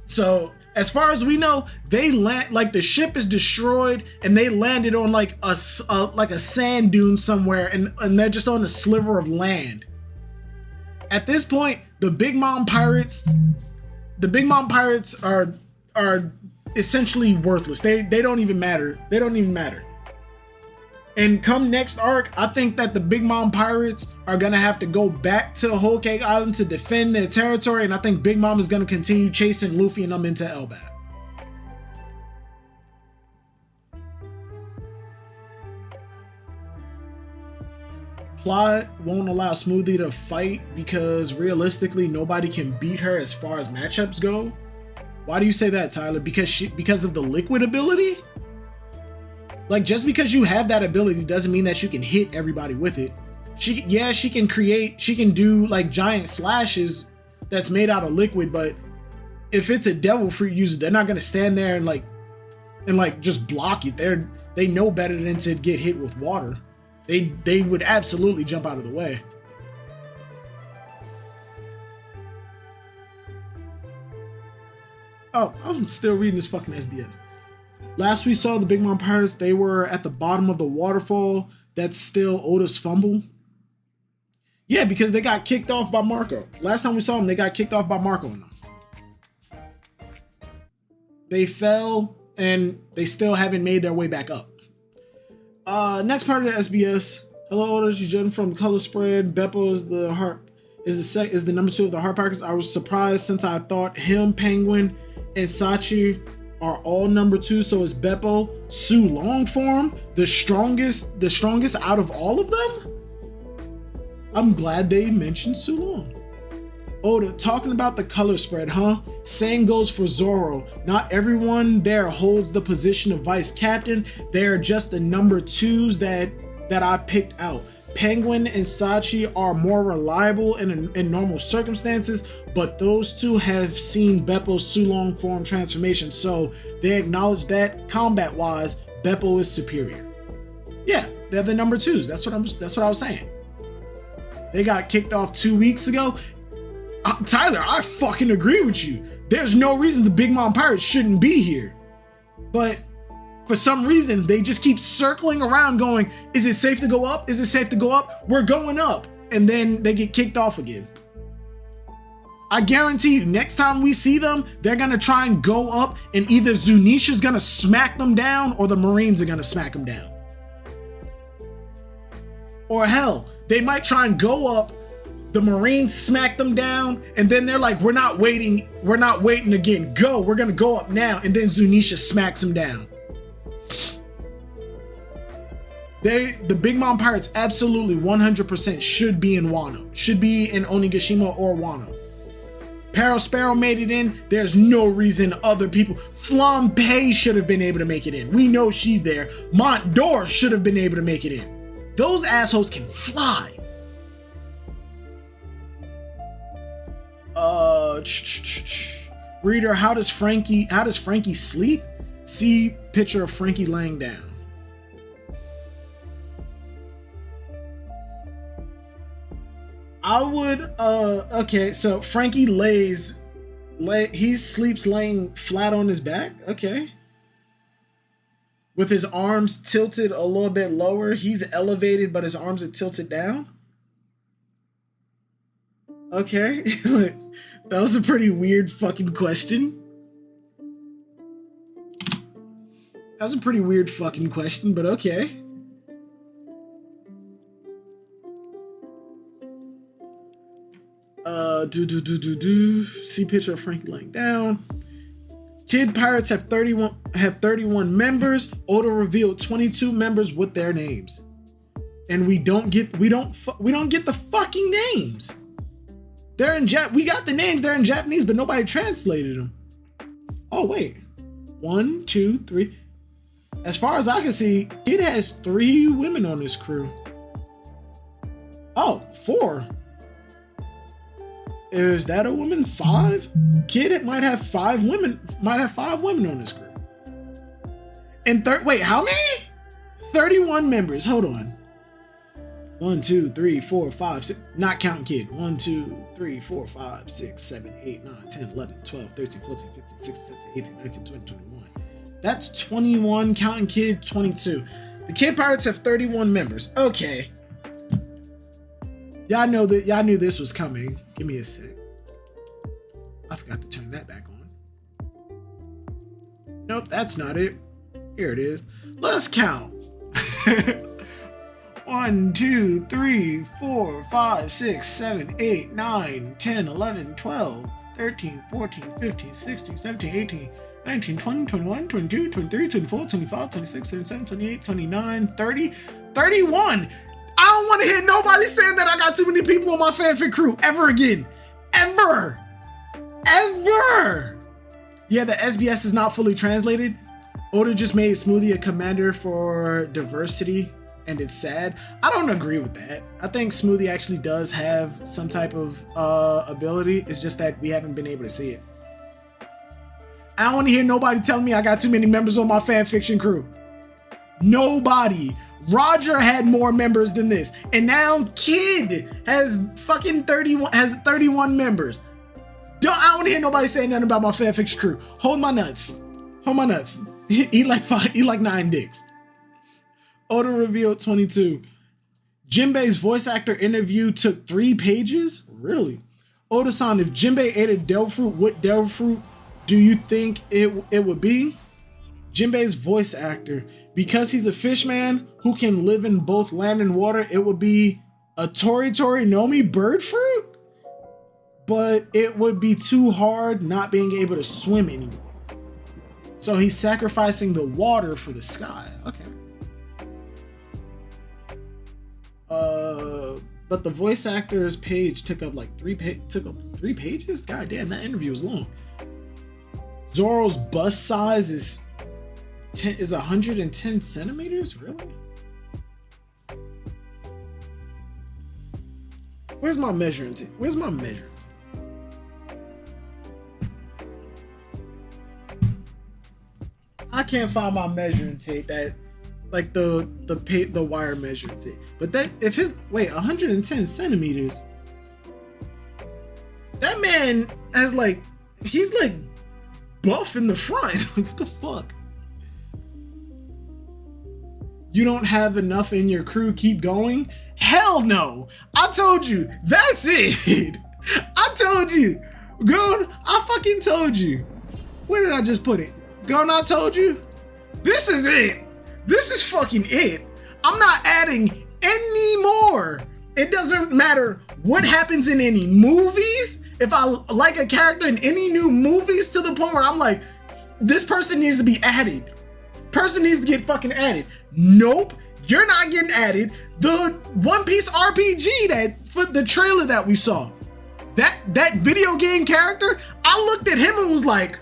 So as far as we know, they land like the ship is destroyed and they landed on like a sand dune somewhere, and they're just on a sliver of land. At this point, the Big Mom Pirates are essentially worthless. They don't even matter. They don't even matter. And come next arc, I think that the Big Mom Pirates are gonna have to go back to Whole Cake Island to defend their territory, and I think Big Mom is gonna continue chasing Luffy and them into Elbaf. Plot won't allow Smoothie to fight because realistically nobody can beat her as far as matchups go. Why do you say that, Tyler? Because of the liquid ability? Like, just because you have that ability doesn't mean that you can hit everybody with it. She can do like giant slashes that's made out of liquid, but if it's a devil fruit user, they're not gonna stand there and just block it. They know better than to get hit with water. They would absolutely jump out of the way. Oh, I'm still reading this fucking SBS. Last we saw the Big Mom Pirates, they were at the bottom of the waterfall. That's still Oda's fumble. Yeah, because they got kicked off by Marco. Last time we saw them, they got kicked off by Marco and them. They fell, and they still haven't made their way back up. Next part of the SBS. Hello, Oda. You from Color Spread. Beppo is the number 2 of the Heart Packers. I was surprised since I thought him, Penguin, and Sachi are all number 2. So is Beppo Su long form the strongest out of all of them? I'm glad they mentioned Su Long. Oda, talking about the color spread, huh? Same goes for Zoro. Not everyone there holds the position of vice captain. They are just the number 2s that I picked out. Penguin and Sachi are more reliable in normal circumstances, but those two have seen Beppo's Sulong form transformation, so they acknowledge that combat-wise, Beppo is superior. Yeah, They're the number 2s. That's what I was saying. They got kicked off 2 weeks ago. Tyler, I fucking agree with you. There's no reason the Big Mom Pirates shouldn't be here. But for some reason, they just keep circling around going, is it safe to go up? Is it safe to go up? We're going up. And then they get kicked off again. I guarantee you, next time we see them, they're gonna try and go up, and either Zunisha's gonna smack them down or the Marines are gonna smack them down. Or hell, they might try and go up, the Marines smack them down, and then they're like, we're not waiting again. Go, we're gonna go up now, and then Zunisha smacks them down. The Big Mom Pirates absolutely 100% should be in Wano. Should be in Onigashima or Wano. Paro Sparrow made it in. There's no reason other people. Flambe should have been able to make it in. We know she's there. Mont Dor should have been able to make it in. Those assholes can fly. Reader, how does Frankie sleep? See picture of Frankie laying down. I would, okay, so Frankie he sleeps laying flat on his back, okay. With his arms tilted a little bit lower. He's elevated, but his arms are tilted down. Okay, that was a pretty weird fucking question. That was a pretty weird fucking question, but okay. See picture of Frankie laying down. Kid Pirates have 31 members. Oda revealed 22 members with their names, and we don't get the fucking names. They're in we got the names. They're in Japanese, but nobody translated them. Oh wait, 1, 2, 3. As far as I can see, Kid has 3 women on his crew. Oh, 4. Is that a woman? 5? Kid might have 5 women. Might have 5 women on his crew. And wait, how many? 31 members. Hold on. 1, 2, 3, 4, 5, 6. Not counting Kid. 1, 2, 3, 4, 5, 6, 7, 8, 9, 10, 11, 12, 13, 14, 15, 16, 17, 18, 19, 20, 21. That's 21. Counting Kid, 22. The Kid Pirates have 31 members. Okay. Y'all know that. Y'all knew this was coming. Give me a sec. I forgot to turn that back on. Nope, that's not it. Here it is. Let's count. 1, 2, 3, 4, 5, 6, 7, 8, 9, 10, 11, 12, 13, 14, 15, 16, 17, 18, 19, 20, 21, 22, 23, 24, 25, 26, 27, 28, 29, 30, 31. I don't want to hear nobody saying that I got too many people on my fanfic crew ever again. Ever. Yeah, the SBS is not fully translated. Oda just made Smoothie a commander for diversity, and it's sad. I don't agree with that. I think Smoothie actually does have some type of ability. It's just that we haven't been able to see it. I don't want to hear nobody telling me I got too many members on my fanfiction crew. Nobody. Roger had more members than this, and now Kid has fucking 31 members. I don't want to hear nobody saying nothing about my fanfiction crew. Hold my nuts. Eat like 9 dicks. Oda revealed 22. Jinbei's voice actor interview took 3 pages? Really? Oda-san, if Jinbei ate a devil fruit, what devil fruit do you think it would be? Jinbei's voice actor, because he's a fish man who can live in both land and water, it would be a Tori Nomi bird fruit? But it would be too hard not being able to swim anymore. So he's sacrificing the water for the sky. Okay. But the voice actor's page took up 3 pages? God damn, that interview was long. Zoro's bust size is 110 centimeters? Really? Where's my measuring tape? I can't find my measuring tape. like the wire measures it. But that if his 110 centimeters, that man has like he's like buff in the front. What the fuck? You don't have enough in your crew, keep going? Hell no. I told you, that's it. I told you. Gon, I fucking told you. Where did I just put it? Gon, I told you. This is it. This is fucking it. I'm not adding any more. It doesn't matter what happens in any movies. If I like a character in any new movies to the point where I'm like, this person needs to be added. Person needs to get fucking added. Nope, you're not getting added. The One Piece RPG that for the trailer that we saw, that video game character, I looked at him and was like,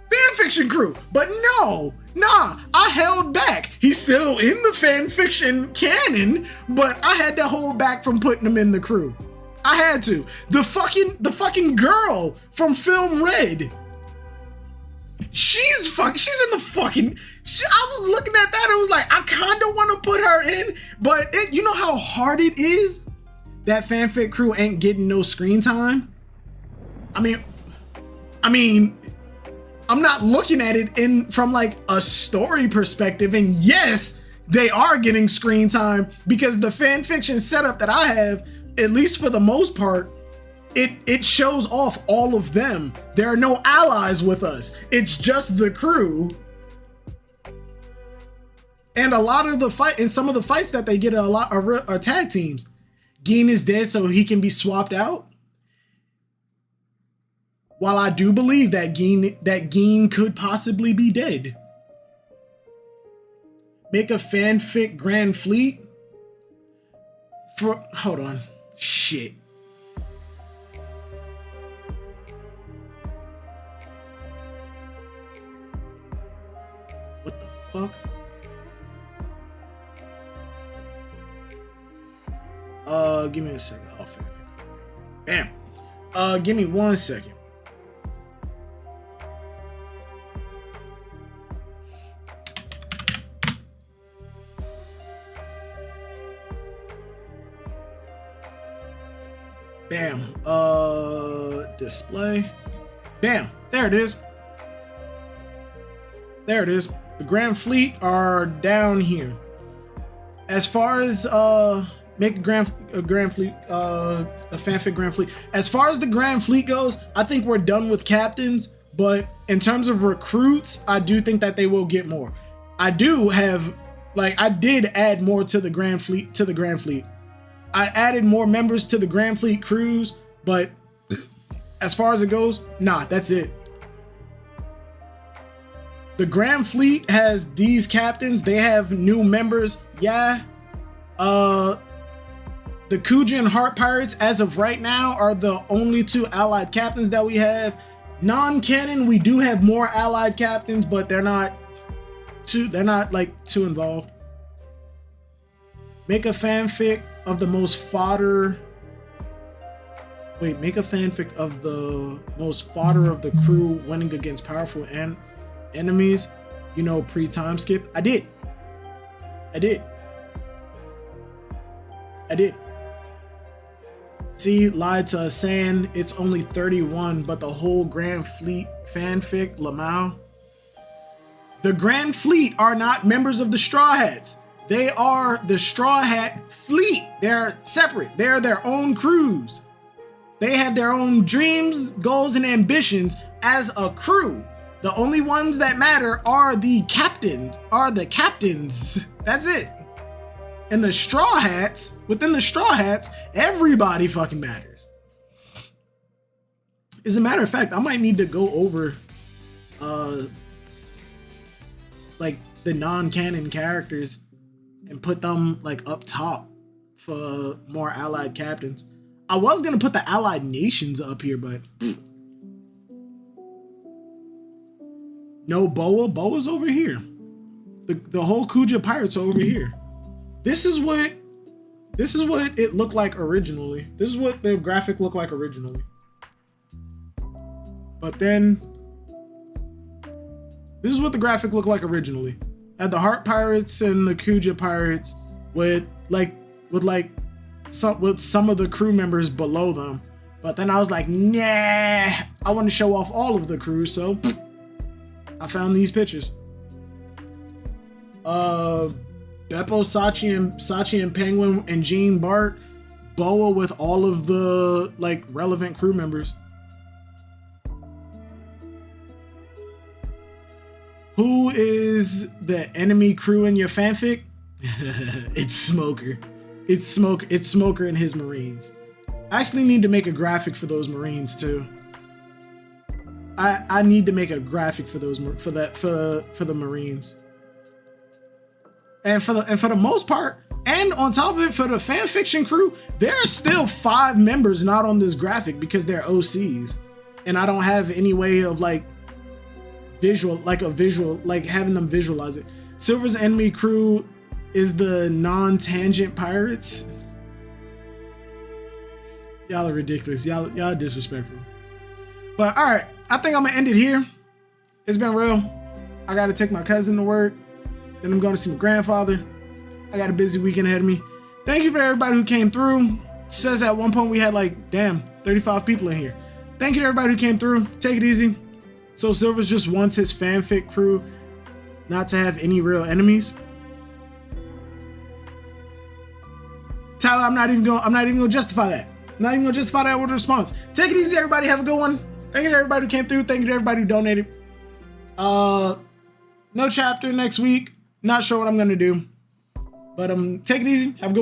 fanfiction crew. But no, nah, I held back. He's still in the fanfiction canon, but I had to hold back from putting him in the crew. I had to. The fucking girl from Film Red. She's in the fucking. I was looking at that. It was like I kind of want to put her in, but you know how hard it is. That fanfic crew ain't getting no screen time. I mean, I'm not looking at it from like a story perspective, and yes, they are getting screen time because the fanfiction setup that I have, at least for the most part, it shows off all of them. There are no allies with us. It's just the crew. And a lot of the fight, and some of the fights that they get a lot are tag teams. Gin is dead, so he can be swapped out. While I do believe that Gin could possibly be dead. Make a fanfic Grand Fleet. Hold on. Shit. What the fuck? Give me a second. Oh, bam. Give me 1 second. Bam. Display. Bam. There it is. There it is. The Grand Fleet are down here. As far as make a Grand Fleet, a fanfic Grand Fleet. As far as the Grand Fleet goes, I think we're done with captains. But in terms of recruits, I do think that they will get more. I do have, I did add more to the Grand Fleet. I added more members to the Grand Fleet crews, but as far as it goes, nah, that's it. The Grand Fleet has these captains. They have new members. Yeah. The Kuja and Heart Pirates, as of right now, are the only 2 allied captains that we have. Non-canon, we do have more allied captains, but they're not too involved. Make a fanfic of the most fodder. Wait, make a fanfic of the most fodder of the crew winning against powerful enemies. You know, pre-time skip. I did. See, lied to us saying it's only 31, but the whole Grand Fleet fanfic, Lamau. The Grand Fleet are not members of the Straw Hats. They are the Straw Hat Fleet. They're separate. They're their own crews. They have their own dreams, goals, and ambitions as a crew. The only ones that matter are the captains. That's it. And the Straw Hats, within the Straw Hats, everybody fucking matters. As a matter of fact, I might need to go over the non-canon characters and put them up top for more allied captains. I was gonna put the allied nations up here, but no, Boa's over here. The whole Kuja pirates are over here. This is what it looked like originally. This is what the graphic looked like originally. But then This is what the graphic looked like originally. Had the Heart Pirates and the Kuja Pirates with some of the crew members below them. But then I was like, nah, I want to show off all of the crew, so I found these pictures. Beppo, Sachi and Penguin and Jean Bart, Boa with all of the like relevant crew members. Who is the enemy crew in your fanfic? It's Smoker. It's Smoker and his Marines. I actually need to make a graphic for those Marines too. I need to make a graphic for those for the Marines. And for the most part, and on top of it, for the fanfiction crew, there are still 5 members not on this graphic because they're OCs, and I don't have any way of like having them visualize it. Silver's enemy crew is the non-tangent pirates. Y'all are ridiculous. Y'all are disrespectful. But all right, I think I'm gonna end it here. It's been real. I gotta take my cousin to work. Then I'm going to see my grandfather. I got a busy weekend ahead of me. Thank you for everybody who came through. It says at one point we had like, damn, 35 people in here. Thank you to everybody who came through. Take it easy. So Silvers just wants his fanfic crew not to have any real enemies. Tyler, I'm not even gonna justify that. I'm not even gonna justify that with a response. Take it easy, everybody. Have a good one. Thank you to everybody who came through. Thank you to everybody who donated. No chapter next week. Not sure what I'm gonna do, but take it easy. Have a good